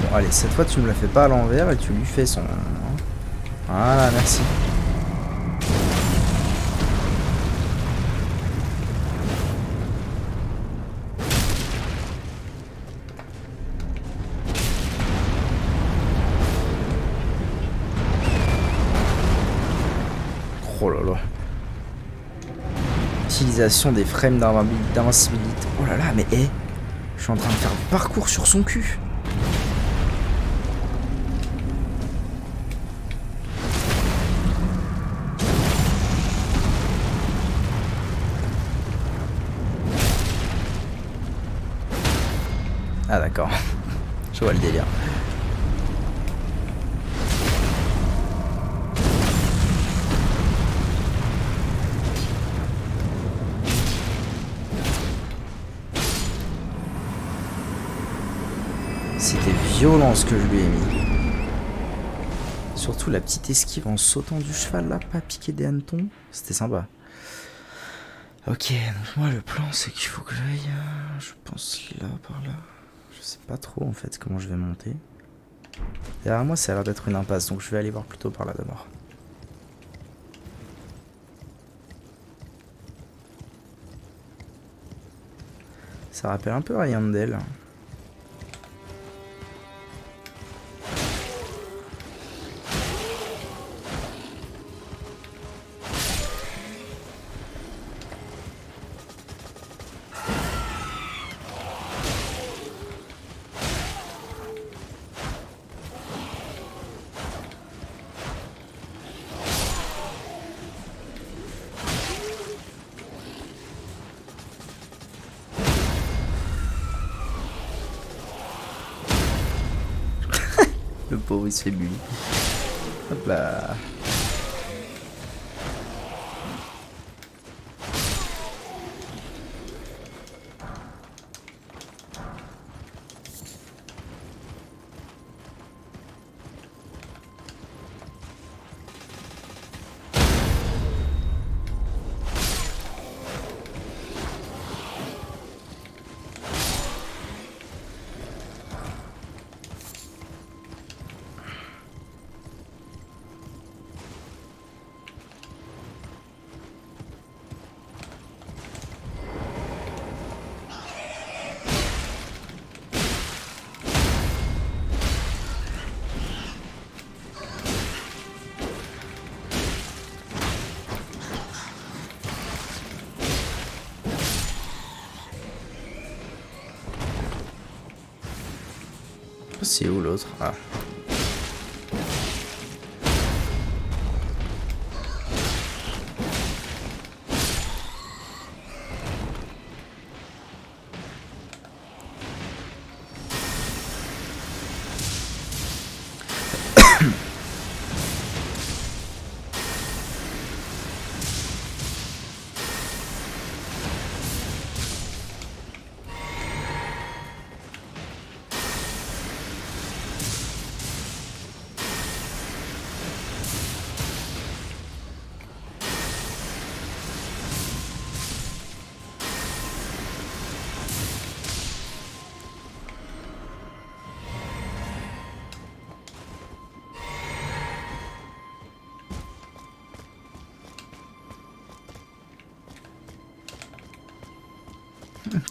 Bon allez, cette fois tu me la fais pas à l'envers et tu lui fais son... Voilà, merci. Oh là là. Utilisation des frames d'invincibilité. Oh là là, mais hé, je suis en train de faire du parcours sur son cul. Ah d'accord, je vois le délire. C'était violent ce que je lui ai mis. Surtout la petite esquive en sautant du cheval là, pas piquer des hannetons. C'était sympa. Ok, donc moi le plan c'est qu'il faut que j'aille, je pense là, par là. Je sais pas trop en fait comment je vais monter. Derrière moi ça a l'air d'être une impasse, donc je vais aller voir plutôt par là d'abord. Ça rappelle un peu Ryandel. Le pauvre il se fait bully. Hop là. C'est où l'autre? Ah.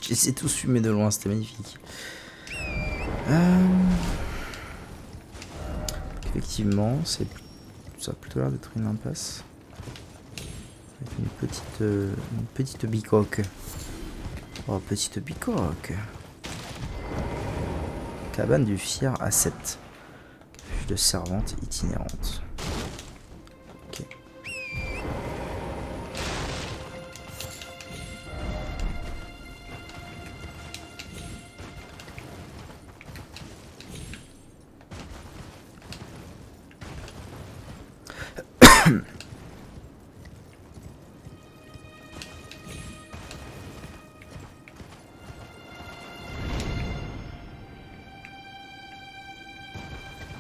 J'essaie tous fumer de loin, c'était magnifique. Effectivement, ça a plutôt l'air d'être une impasse. Avec une petite bicoque. Oh, petite bicoque. Cabane du fier à 7. Capuche de servante itinérante. Ok.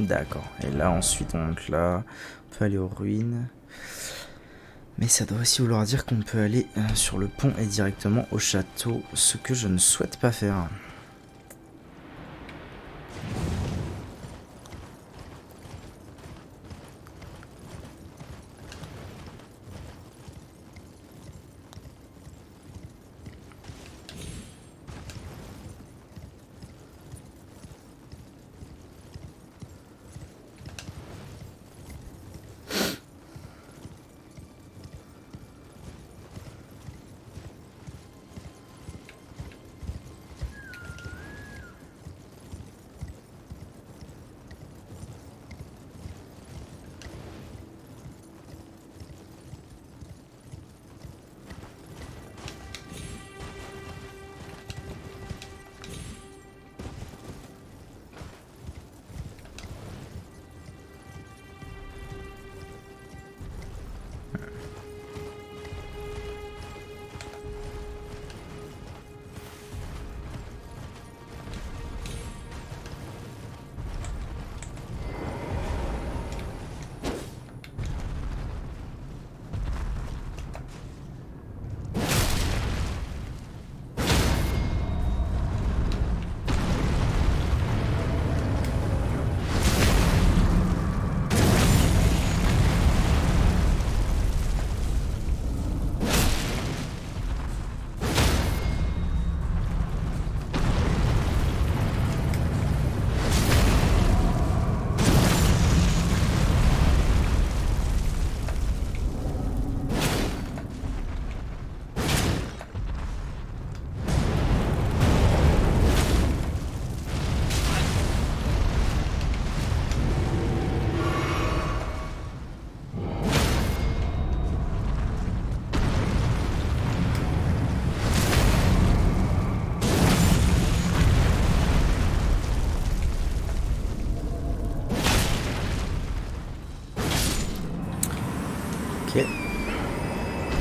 D'accord. Et là, ensuite, on monte là. On peut aller aux ruines. Mais ça doit aussi vouloir dire qu'on peut aller sur le pont et directement au château. Ce que je ne souhaite pas faire.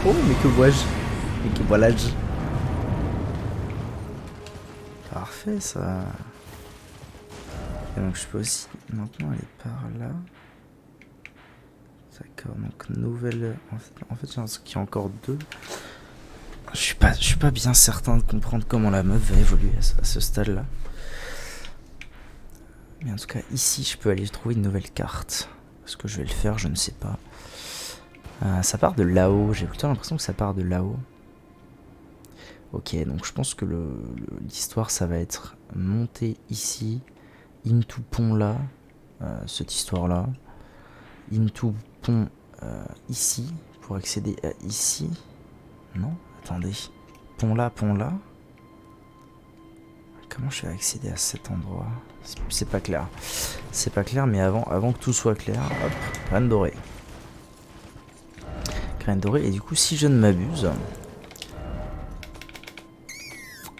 Oh, mais que vois-je? Mais que voilà-je? Parfait, ça. Et donc, je peux aussi maintenant aller par là. D'accord, donc nouvelle... En fait j'ai l'impression qu'il y a encore deux. Je suis pas bien certain de comprendre comment la meuf va évoluer à ce stade-là. Mais en tout cas, ici, je peux aller trouver une nouvelle carte. Est-ce que je vais le faire? Je ne sais pas. Ça part de là-haut. J'ai plutôt l'impression que ça part de là-haut. Ok, donc je pense que l'histoire, ça va être monter ici, into pont là, cette histoire-là, into pont ici, pour accéder à ici. Non, attendez. Pont là, pont là. Comment je vais accéder à cet endroit? C'est pas clair. C'est pas clair, mais avant que tout soit clair, hop, graine dorée. Graine dorée, et du coup, si je ne m'abuse,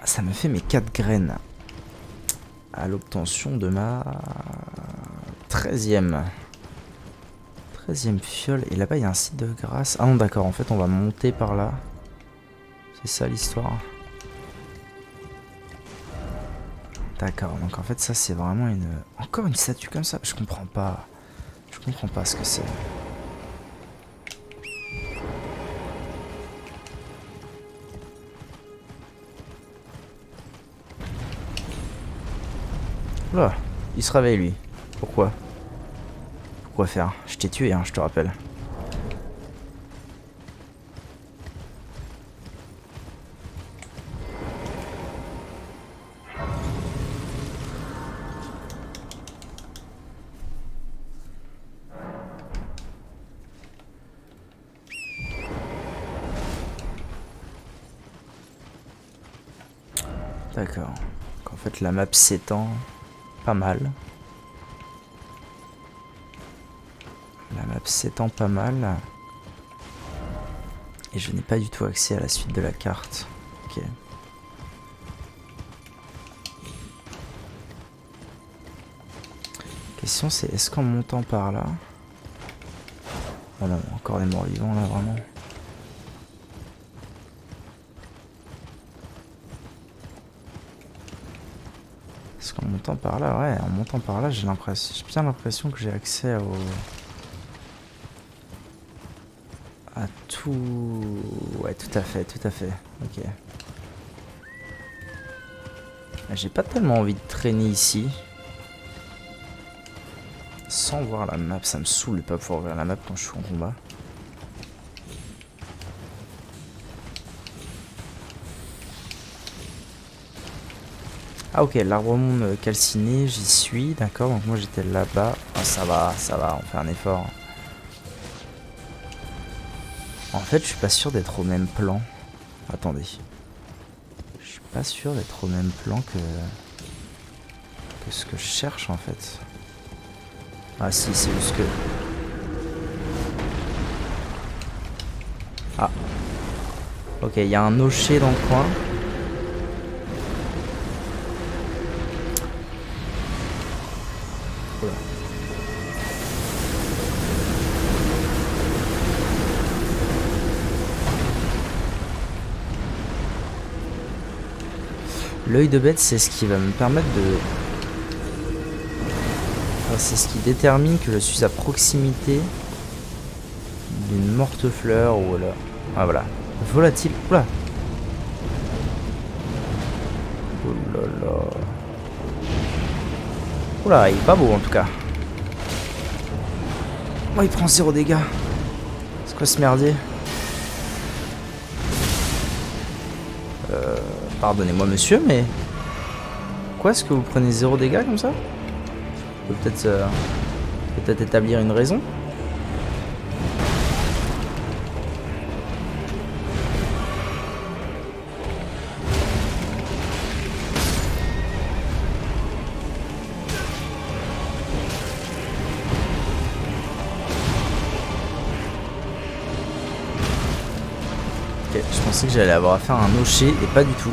ça me fait mes 4 graines à l'obtention de ma 13e fiole. Et là-bas, il y a un site de grâce. Ah non, d'accord, en fait, on va monter par là. C'est ça l'histoire. D'accord, donc en fait, ça, c'est vraiment une... Encore une statue comme ça? Je comprends pas. Je comprends pas ce que c'est. Oula, il se réveille lui. Pourquoi? Pourquoi faire? Je t'ai tué, hein, je te rappelle. D'accord. Donc en fait, la map s'étend pas mal. La map s'étend pas mal. Et je n'ai pas du tout accès à la suite de la carte. Ok. Question c'est, est-ce qu'en montant par là... Oh non, encore des morts vivants là, vraiment. Est-ce qu'en montant par là, ouais, en montant par là, j'ai bien l'impression que j'ai accès à tout... Ouais, tout à fait, ok. J'ai pas tellement envie de traîner ici. Sans voir la map, ça me saoule de pas pouvoir voir la map quand je suis en combat. Ah ok, l'arbre monde calciné, j'y suis, d'accord, donc moi j'étais là-bas. Oh, ça va, on fait un effort. En fait, je suis pas sûr d'être au même plan. Attendez. Je suis pas sûr d'être au même plan que ce que je cherche en fait. Ah si, c'est juste que... Ah. Ok, il y a un nocher dans le coin. Oula. L'œil de bête, c'est ce qui va me permettre de... Enfin, c'est ce qui détermine que je suis à proximité d'une morte fleur ou là. Ah voilà. Volatile. Oula. Oh là là. Oula, il est pas beau en tout cas. Oh, il prend 0 dégâts. C'est quoi ce merdier? Pardonnez-moi monsieur, mais... Pourquoi est-ce que vous prenez 0 dégâts comme ça? Je peux peut-être établir une raison. Ok, je pensais que j'allais avoir à faire un nocher et pas du tout.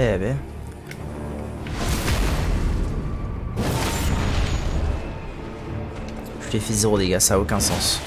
Eh ben. Je lui ai fait 0 dégâts, ça a aucun sens.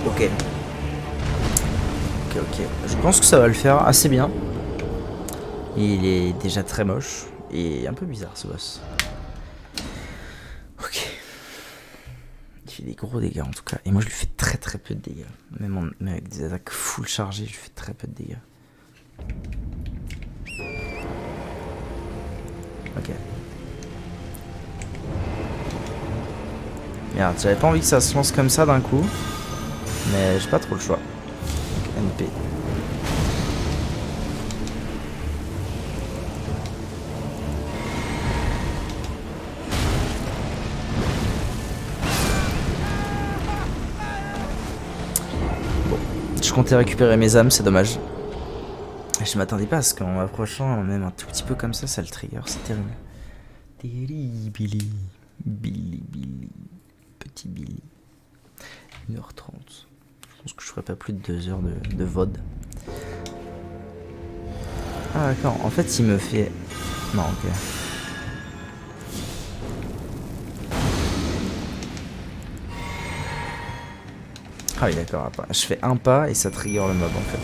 Ok. Ok. Je pense que ça va le faire assez bien. Il est déjà très moche et un peu bizarre ce boss. Ok. Il fait des gros dégâts en tout cas. Et moi je lui fais très peu de dégâts. Même avec des attaques full chargées, je lui fais très peu de dégâts. Ok. Merde, j'avais pas envie que ça se lance comme ça d'un coup. Mais j'ai pas trop le choix. NP. Bon, je comptais récupérer mes âmes, c'est dommage. Je m'attendais pas à ce qu'en m'approchant, même un tout petit peu comme ça le trigger, c'est terrible. Billy. Petit Billy. 1h30. Je pense que je ferai pas plus de 2 heures de VOD. Ah d'accord, en fait il me fait... Non, ok. Ah oui d'accord, je fais un pas et ça trigger le mob en fait.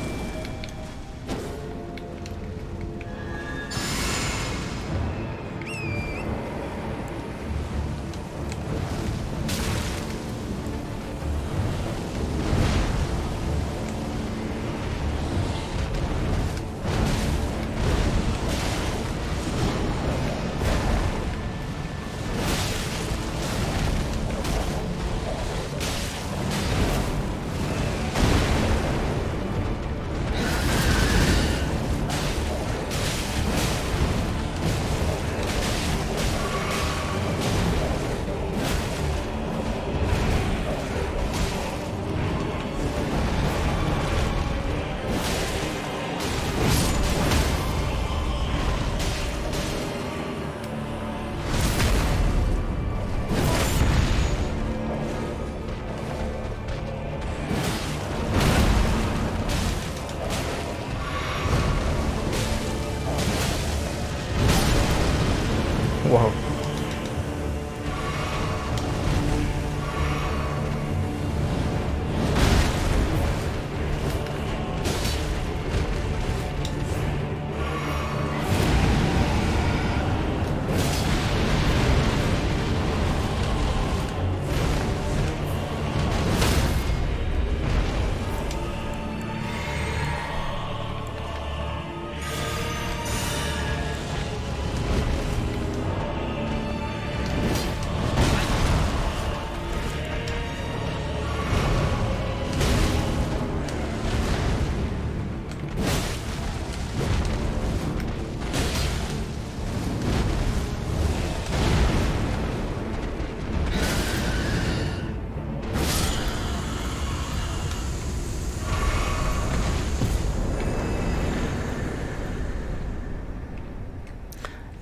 Wow.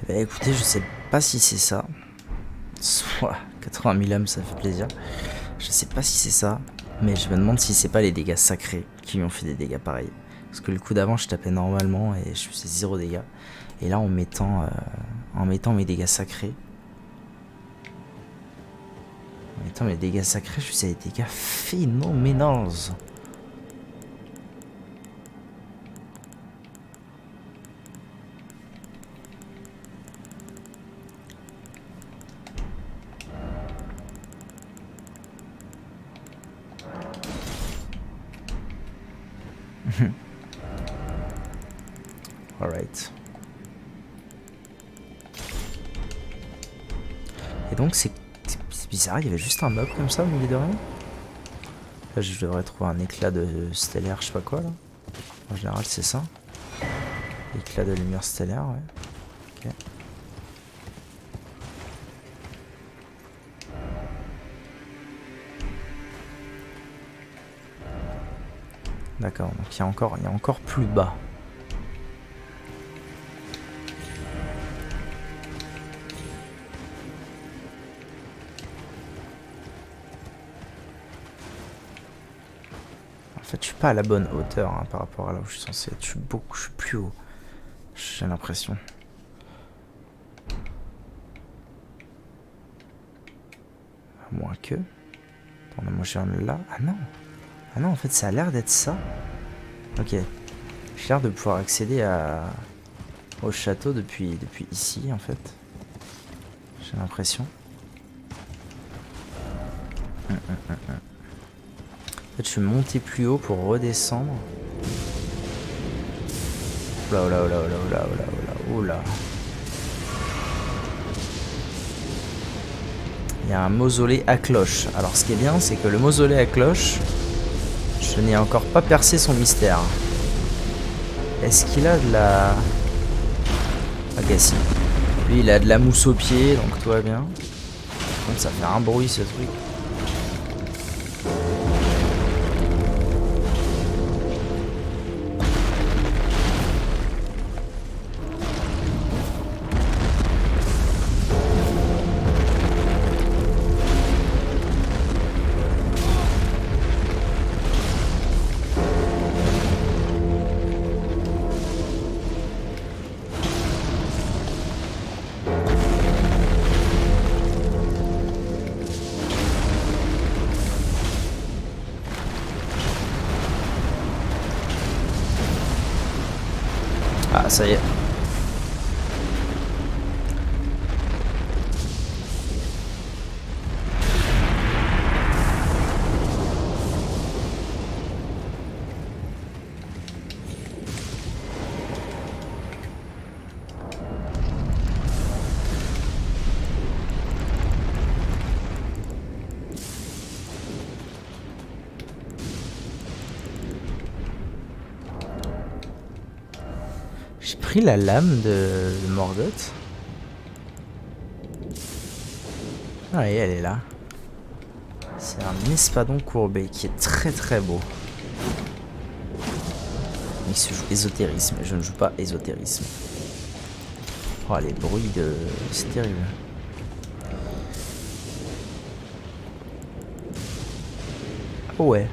Bah écoutez, je sais pas si c'est ça. Soit 80 000 âmes, ça fait plaisir. Je sais pas si c'est ça, mais je me demande si c'est pas les dégâts sacrés qui lui ont fait des dégâts pareils. Parce que le coup d'avant, je tapais normalement et je faisais 0 dégâts. Et là, en mettant mes dégâts sacrés, mes dégâts sacrés, je faisais des dégâts phénoménaux. Alright. Et donc c'est bizarre, il y avait juste un meuble comme ça au milieu de rien. Là je devrais trouver un éclat de stellaire, je sais pas quoi là. En général c'est ça. Éclat de lumière stellaire, ouais. Ok. D'accord, donc il y a encore plus bas. En fait, je suis pas à la bonne hauteur hein, par rapport à là où je suis censé être. Je suis plus haut. J'ai l'impression. À moins que. Attends, moi je viens de là. Ah non. Ah non, en fait, ça a l'air d'être ça. Ok. J'ai l'air de pouvoir accéder au château depuis ici, en fait. J'ai l'impression. En fait, je suis monté plus haut pour redescendre. Oula, oula, oula, oula, oula, oula, oula. Il y a un mausolée à cloche. Alors, ce qui est bien, c'est que le mausolée à cloche, je n'ai encore pas percé son mystère. Est-ce qu'il a de la... Ok, si. Lui, il a de la mousse aux pieds, donc tout va bien. Donc ça fait un bruit, ce truc. Ah, ça y est. J'ai pris la lame de Morgoth. Ah, et elle est là. C'est un espadon courbé qui est très très beau. Il se joue ésotérisme, je ne joue pas ésotérisme. Oh, les bruits de... c'est terrible. Oh ouais,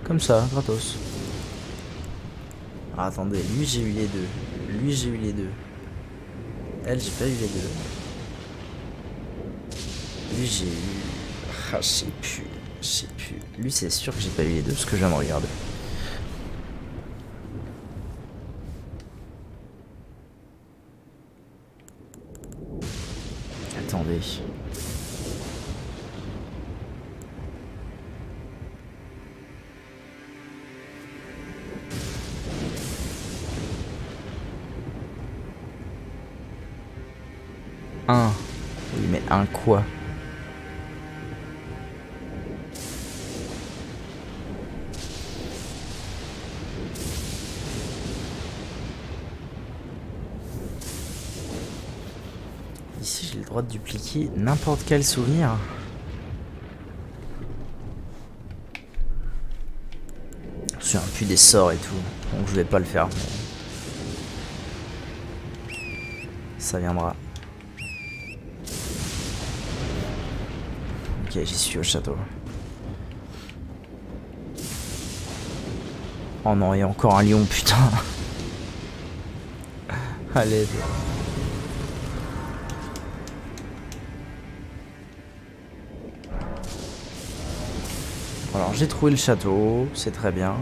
comme ça, gratos. Ah, attendez, lui j'ai eu les deux. Lui j'ai eu les deux. Elle, j'ai pas eu les deux. Lui j'ai eu... Ah, je sais plus. Lui c'est sûr que j'ai pas eu les deux parce que je viens de regarder. Attendez. Un. Oui, mais un quoi? Ici, j'ai le droit de dupliquer n'importe quel souvenir. Je me souviens plus des sorts et tout, donc je vais pas le faire. Mais... ça viendra. Ok, j'y suis au château. Oh non, il y a encore un lion, putain. Allez. Alors j'ai trouvé le château, c'est très bien.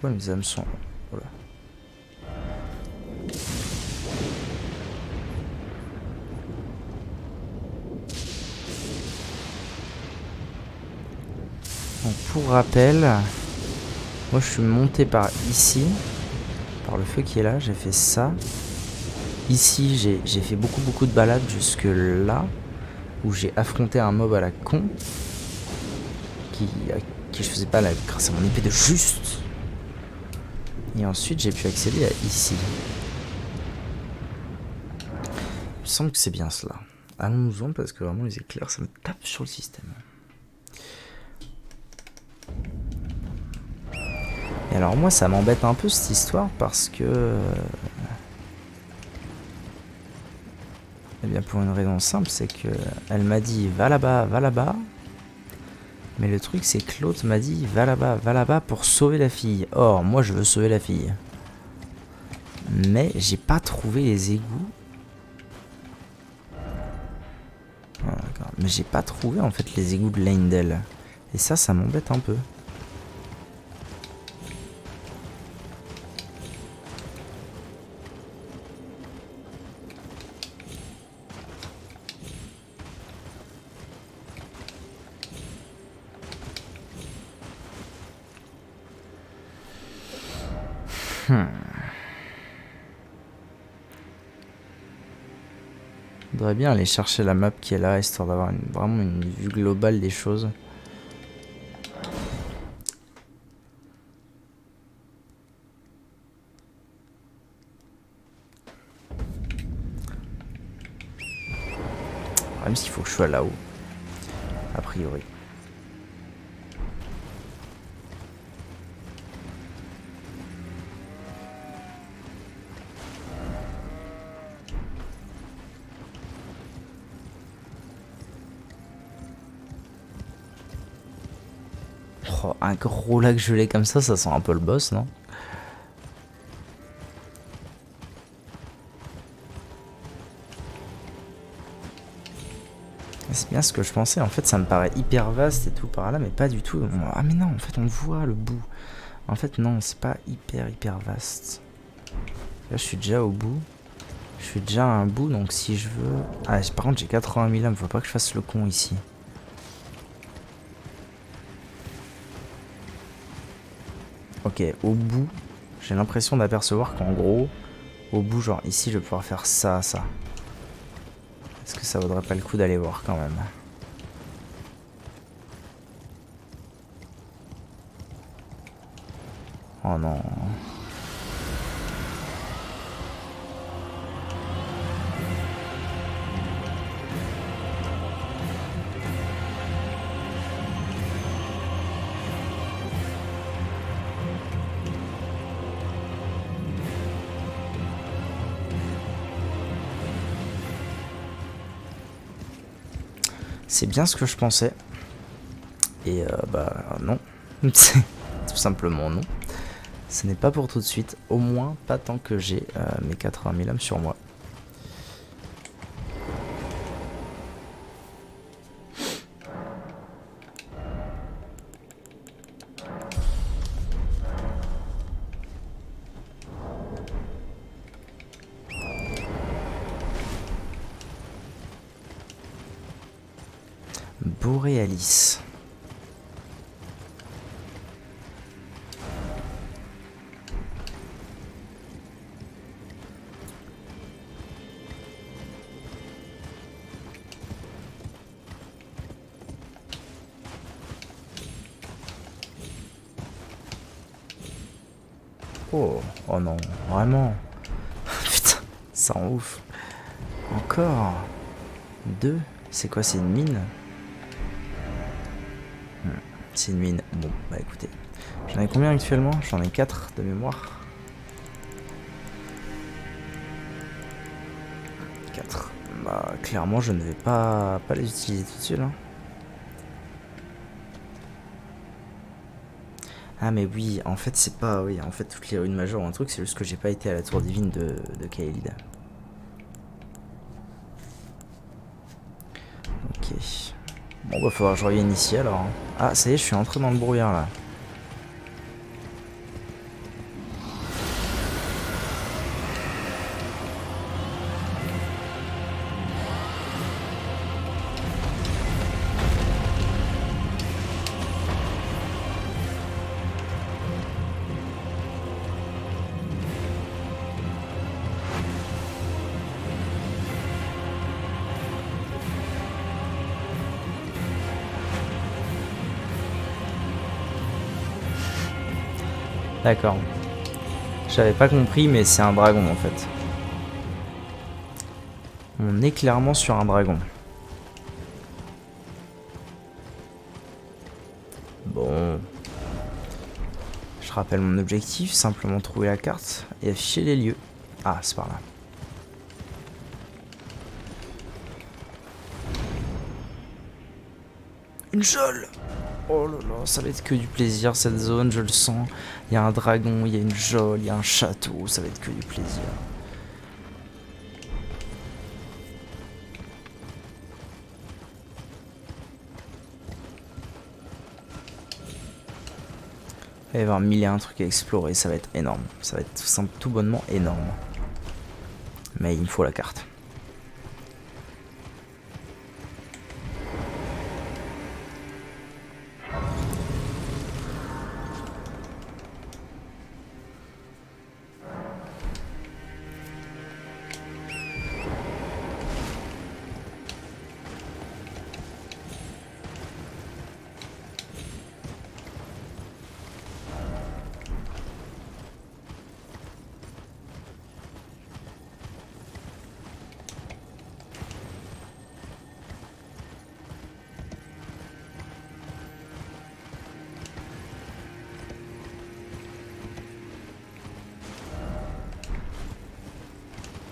Pourquoi mes hameçons? Voilà. Donc pour rappel, moi je suis monté par ici, par le feu qui est là, j'ai fait ça. Ici j'ai fait beaucoup de balades jusque là, où j'ai affronté un mob à la con, à qui je faisais pas la grâce à mon épée de juste. Et ensuite j'ai pu accéder à ici. Il me semble que c'est bien cela. Allons-nous-en parce que vraiment les éclairs ça me tape sur le système. Et alors moi ça m'embête un peu cette histoire parce que... Eh bien pour une raison simple, c'est que elle m'a dit va là-bas, va là-bas. Mais le truc c'est que l'autre m'a dit va là-bas pour sauver la fille. Or moi je veux sauver la fille. Mais j'ai pas trouvé les égouts. Ah, d'accord. Mais j'ai pas trouvé en fait les égouts de Leyndell. Et ça m'embête un peu. Je voudrais bien aller chercher la map qui est là, histoire d'avoir vraiment une vue globale des choses. Même s'il faut que je sois là-haut, a priori. Oh, un gros lac gelé comme ça sent un peu le boss, non? C'est bien ce que je pensais, en fait ça me paraît hyper vaste et tout par là, mais pas du tout. Ah mais non, en fait on voit le bout. En fait non, c'est pas hyper vaste. Là je suis déjà au bout. Je suis déjà à un bout, donc si je veux... Ah par contre j'ai 80 000 âmes, faut pas que je fasse le con ici. Ok, au bout, j'ai l'impression d'apercevoir qu'en gros, au bout, genre ici, je vais pouvoir faire ça. Est-ce que ça vaudrait pas le coup d'aller voir quand même? Oh non. C'est bien ce que je pensais. Et bah non. C'est tout simplement non. Ce n'est pas pour tout de suite. Au moins pas tant que j'ai mes 80 000 âmes sur moi. Borealis. Oh non, vraiment. Putain, ça rend ouf. Encore 2. C'est quoi, c'est une mine? C'est une mine. Bon, bah écoutez. J'en ai combien actuellement? J'en ai 4 de mémoire. 4. Bah clairement je ne vais pas les utiliser tout de suite. Hein. Ah mais oui, en fait c'est pas... Oui, en fait toutes les runes majeures ou un truc, c'est juste que j'ai pas été à la tour divine de Kaelid. Ok. Bon bah faudra que je revienne ici alors. Hein. Ah ça y est, je suis entré dans le brouillard là. D'accord. J'avais pas compris, mais c'est un dragon en fait. On est clairement sur un dragon. Bon. Je rappelle mon objectif, simplement trouver la carte et afficher les lieux. Ah, c'est par là. Une geôle! Oh là là, ça va être que du plaisir cette zone, je le sens. Il y a un dragon, il y a une geôle, il y a un château, ça va être que du plaisir. Il va y avoir 1001 trucs à explorer, ça va être énorme. Ça va être tout bonnement énorme. Mais il me faut la carte.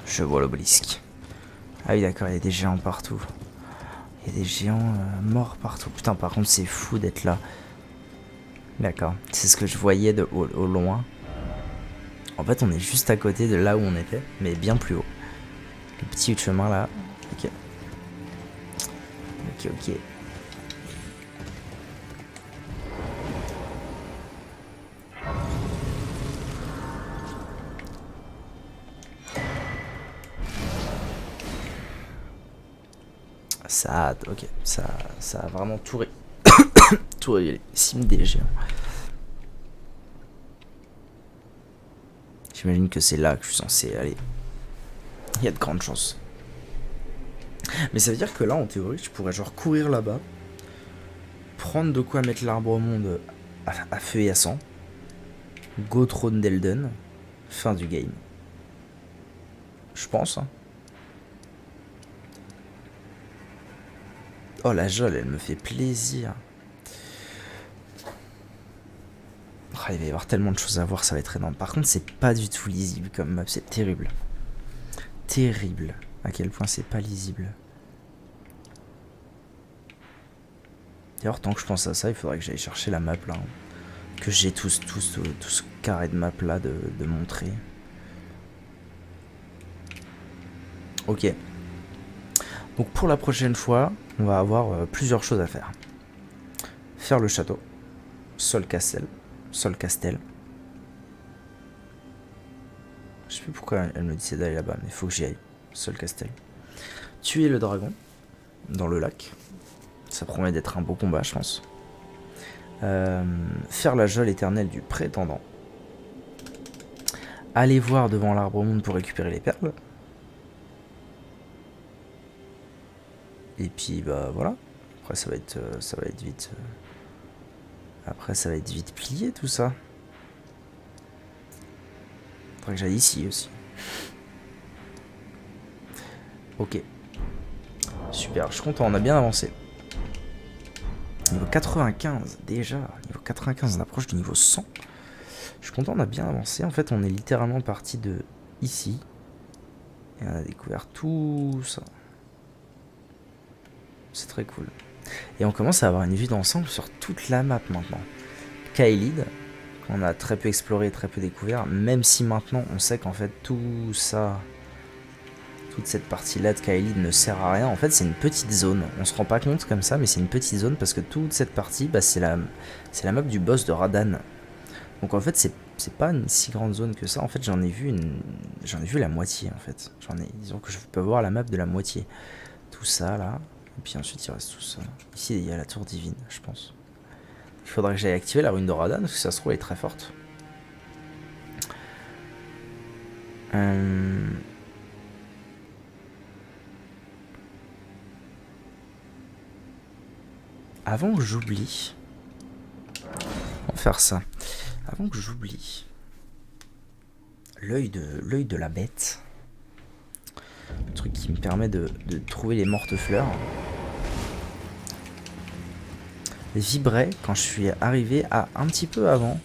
Je vois l'obélisque. Ah oui d'accord, il y a des géants partout. Il y a des géants morts partout. Putain, par contre c'est fou d'être là. D'accord, c'est ce que je voyais au loin. En fait on est juste à côté de là où on était, mais bien plus haut. Le petit chemin là. Ok. Ok. Ça a vraiment tout réglé. Cime des géants. J'imagine que c'est là que je suis censé aller. Il y a de grandes chances. Mais ça veut dire que là, en théorie, je pourrais genre courir là-bas, prendre de quoi mettre l'arbre au monde à feu et à sang, go trône d'Elden, fin du game. Je pense, hein. Oh la geôle, elle me fait plaisir. Oh, il va y avoir tellement de choses à voir, ça va être énorme. Par contre, c'est pas du tout lisible comme map, c'est terrible. Terrible. À quel point c'est pas lisible. D'ailleurs, tant que je pense à ça, il faudrait que j'aille chercher la map là. Que j'ai tout ce carré de map là de montrer. Ok. Donc pour la prochaine fois, on va avoir plusieurs choses à faire. Faire le château. Sol Castel. Je sais plus pourquoi elle me disait d'aller là-bas, mais il faut que j'y aille. Sol Castel. Tuer le dragon dans le lac. Ça promet d'être un beau combat, je pense. Faire la geôle éternelle du prétendant. Aller voir devant l'arbre au monde pour récupérer les perles. Et puis bah voilà. Après ça va être vite. Après ça va être vite plié tout ça. Faudrait que j'aille ici aussi. Ok. Super, je suis content, on a bien avancé. Niveau 95 déjà. Niveau 95, on approche du niveau 100. Je suis content, on a bien avancé. En fait, on est littéralement parti de ici. Et on a découvert tout ça. C'est très cool. Et on commence à avoir une vue d'ensemble sur toute la map maintenant. Caelid, qu'on a très peu exploré, très peu découvert. Même si maintenant, on sait qu'en fait, tout ça... Toute cette partie-là de Caelid ne sert à rien. En fait, c'est une petite zone. On se rend pas compte comme ça, mais c'est une petite zone parce que toute cette partie, bah, c'est la map du boss de Radahn. Donc en fait, c'est pas une si grande zone que ça. En fait, j'en ai vu la moitié en fait. Disons que je peux voir la map de la moitié. Tout ça là, et puis ensuite il reste tout ça. Ici, il y a la tour divine, je pense. Il faudrait que j'aille activer la rune de Radahn parce que ça se trouve elle est très forte. Avant que j'oublie, on va faire ça. Avant que j'oublie, l'œil de la bête, le truc qui me permet de trouver les mortes-fleurs, vibrait quand je suis arrivé à un petit peu avant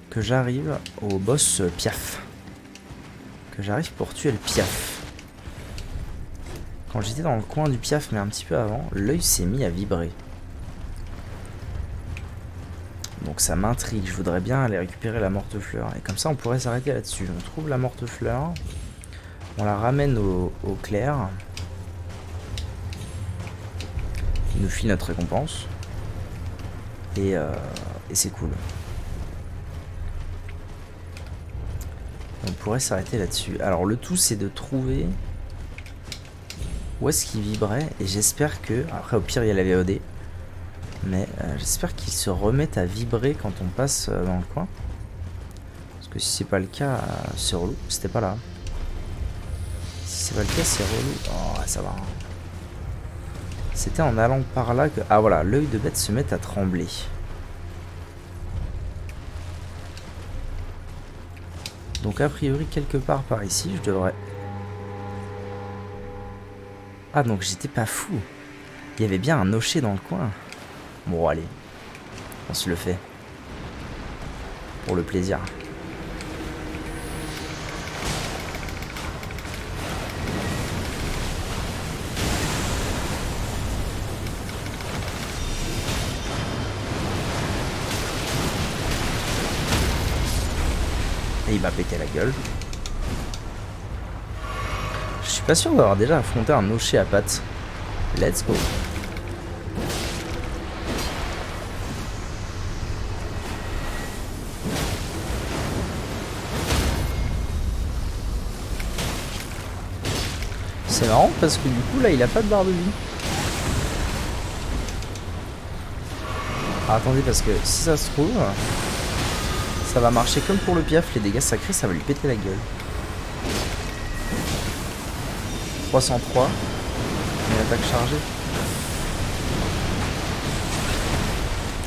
que j'arrive au boss Piaf. Que j'arrive pour tuer le Piaf. Quand j'étais dans le coin du Piaf, mais un petit peu avant, l'œil s'est mis à vibrer. Donc ça m'intrigue, je voudrais bien aller récupérer la morte-fleur. Et comme ça on pourrait s'arrêter là-dessus. On trouve la morte-fleur, on la ramène au clair. Il nous file notre récompense. Et c'est cool. On pourrait s'arrêter là-dessus. Alors le tout c'est de trouver où est-ce qu'il vibrait. Et j'espère que... Après au pire il y a la VOD. Mais j'espère qu'il se remet à vibrer quand on passe dans le coin. Parce que si c'est pas le cas, c'est relou. C'était pas là. Si c'est pas le cas, c'est relou. Oh, ça va. C'était en allant par là que... Ah voilà, l'œil de bête se met à trembler. Donc a priori, quelque part par ici, je devrais... Ah, donc j'étais pas fou. Il y avait bien un nocher dans le coin. Bon, allez. On se le fait. Pour le plaisir. Et il m'a pété la gueule. Je suis pas sûr d'avoir déjà affronté un nocher à pattes. Let's go. C'est marrant parce que du coup là il a pas de barre de vie. Ah, attendez, parce que si ça se trouve, ça va marcher comme pour le Piaf, les dégâts sacrés ça va lui péter la gueule. 303, une attaque chargée.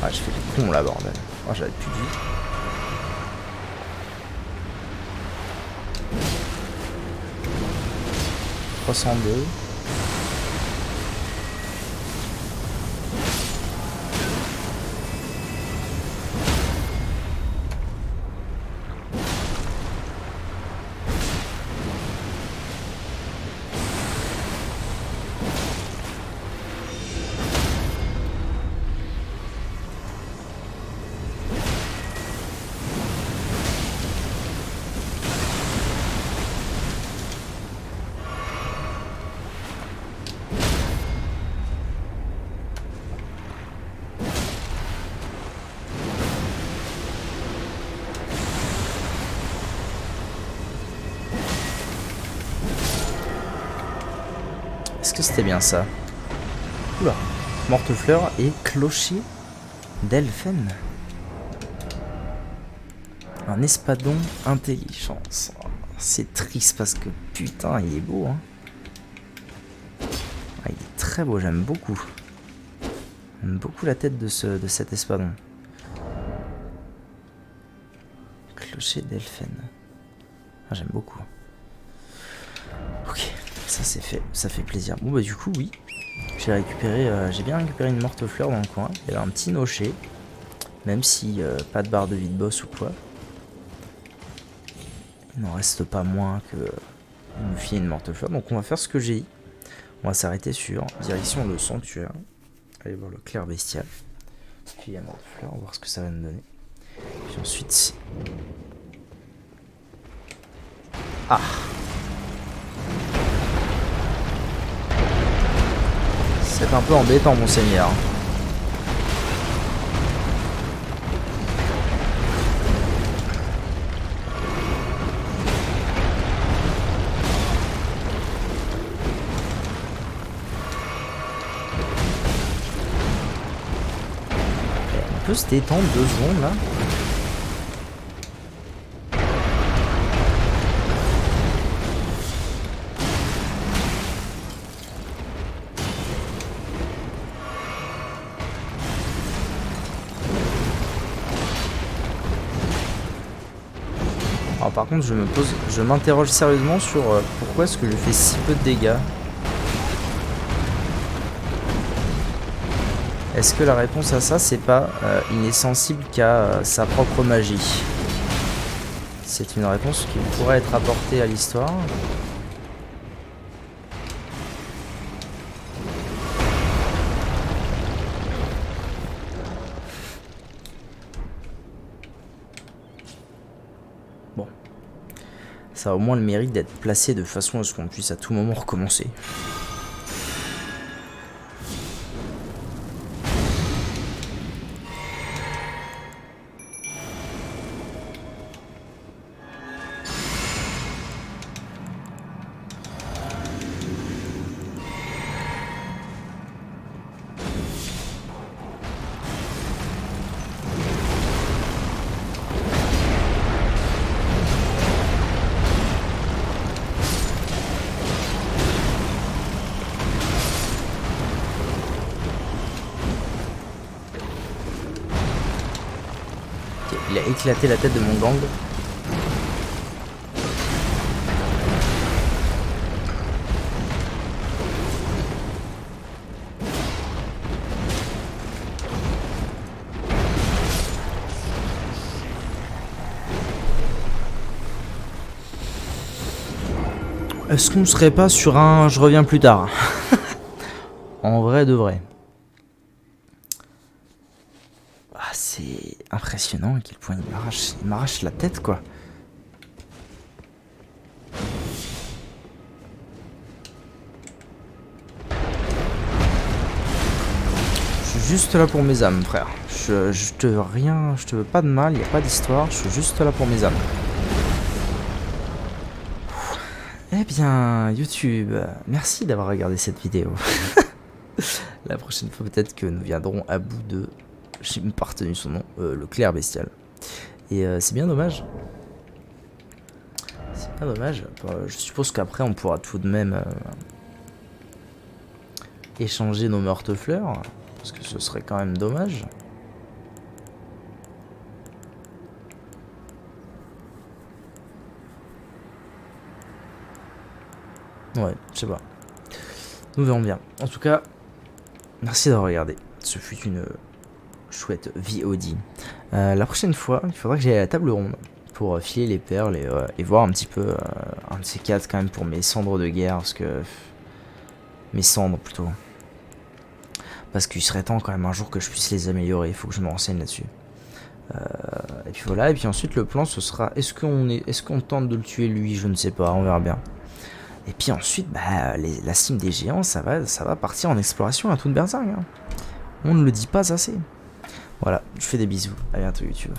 Ah, je fais le con là, bordel. Oh, j'avais plus de vie. « 302. » Est-ce que c'était bien ça? Oula. Morte-fleur et clocher d'Elfen. Un espadon intelligence. C'est triste parce que putain il est beau hein. Ah, il est très beau, j'aime beaucoup. J'aime beaucoup la tête de cet espadon. Clocher d'Elfen. Ah, j'aime beaucoup. Ok. Ça c'est fait, ça fait plaisir. Bon bah du coup oui, j'ai bien récupéré une morte-fleur dans le coin. Il y avait un petit nocher, même si pas de barre de vie de boss ou quoi. Il n'en reste pas moins que il nous file une morte-fleur. Donc on va faire ce que j'ai dit. On va s'arrêter sur direction le sanctuaire. Aller voir le clair bestial. Puis la morte-fleur, on va voir ce que ça va nous donner. Puis ensuite... Ah! C'est un peu embêtant, monseigneur. On peut se détendre 2 secondes là. Alors par contre je m'interroge sérieusement sur pourquoi est-ce que je fais si peu de dégâts. Est-ce que la réponse à ça c'est pas il n'est sensible qu'à sa propre magie? C'est une réponse qui pourrait être apportée à l'histoire. Bon. Ça a au moins le mérite d'être placé de façon à ce qu'on puisse à tout moment recommencer. Il a éclaté la tête de mon gang. Est-ce qu'on serait pas sur un je reviens plus tard? En vrai de vrai. Ah, c'est impressionnant à quel point il m'arrache la tête quoi. Je suis juste là pour mes âmes, frère. Je te veux pas de mal, il n'y a pas d'histoire, je suis juste là pour mes âmes. Eh bien, YouTube, merci d'avoir regardé cette vidéo. La prochaine fois, peut-être que nous viendrons à bout de... J'ai même pas retenu son nom, le clerc bestial. Et c'est bien dommage. C'est bien dommage. Je suppose qu'après, on pourra tout de même échanger nos meurtre-fleurs. Parce que ce serait quand même dommage. Ouais, je sais pas. Nous verrons bien. En tout cas, merci d'avoir regardé. Ce fut une chouette VOD. La prochaine fois, il faudra que j'aille à la table ronde pour filer les perles et voir un petit peu un de ces quatre quand même pour mes cendres de guerre. Parce que... Mes cendres plutôt. Parce qu'il serait temps quand même un jour que je puisse les améliorer. Il faut que je me renseigne là-dessus. Et puis voilà. Et puis ensuite le plan ce sera... Est-ce qu'on tente de le tuer lui? Je ne sais pas. On verra bien. Et puis ensuite, bah, la cime des géants, ça va partir en exploration à toute berzingue. Hein. On ne le dit pas assez. Voilà, je fais des bisous. À bientôt YouTube.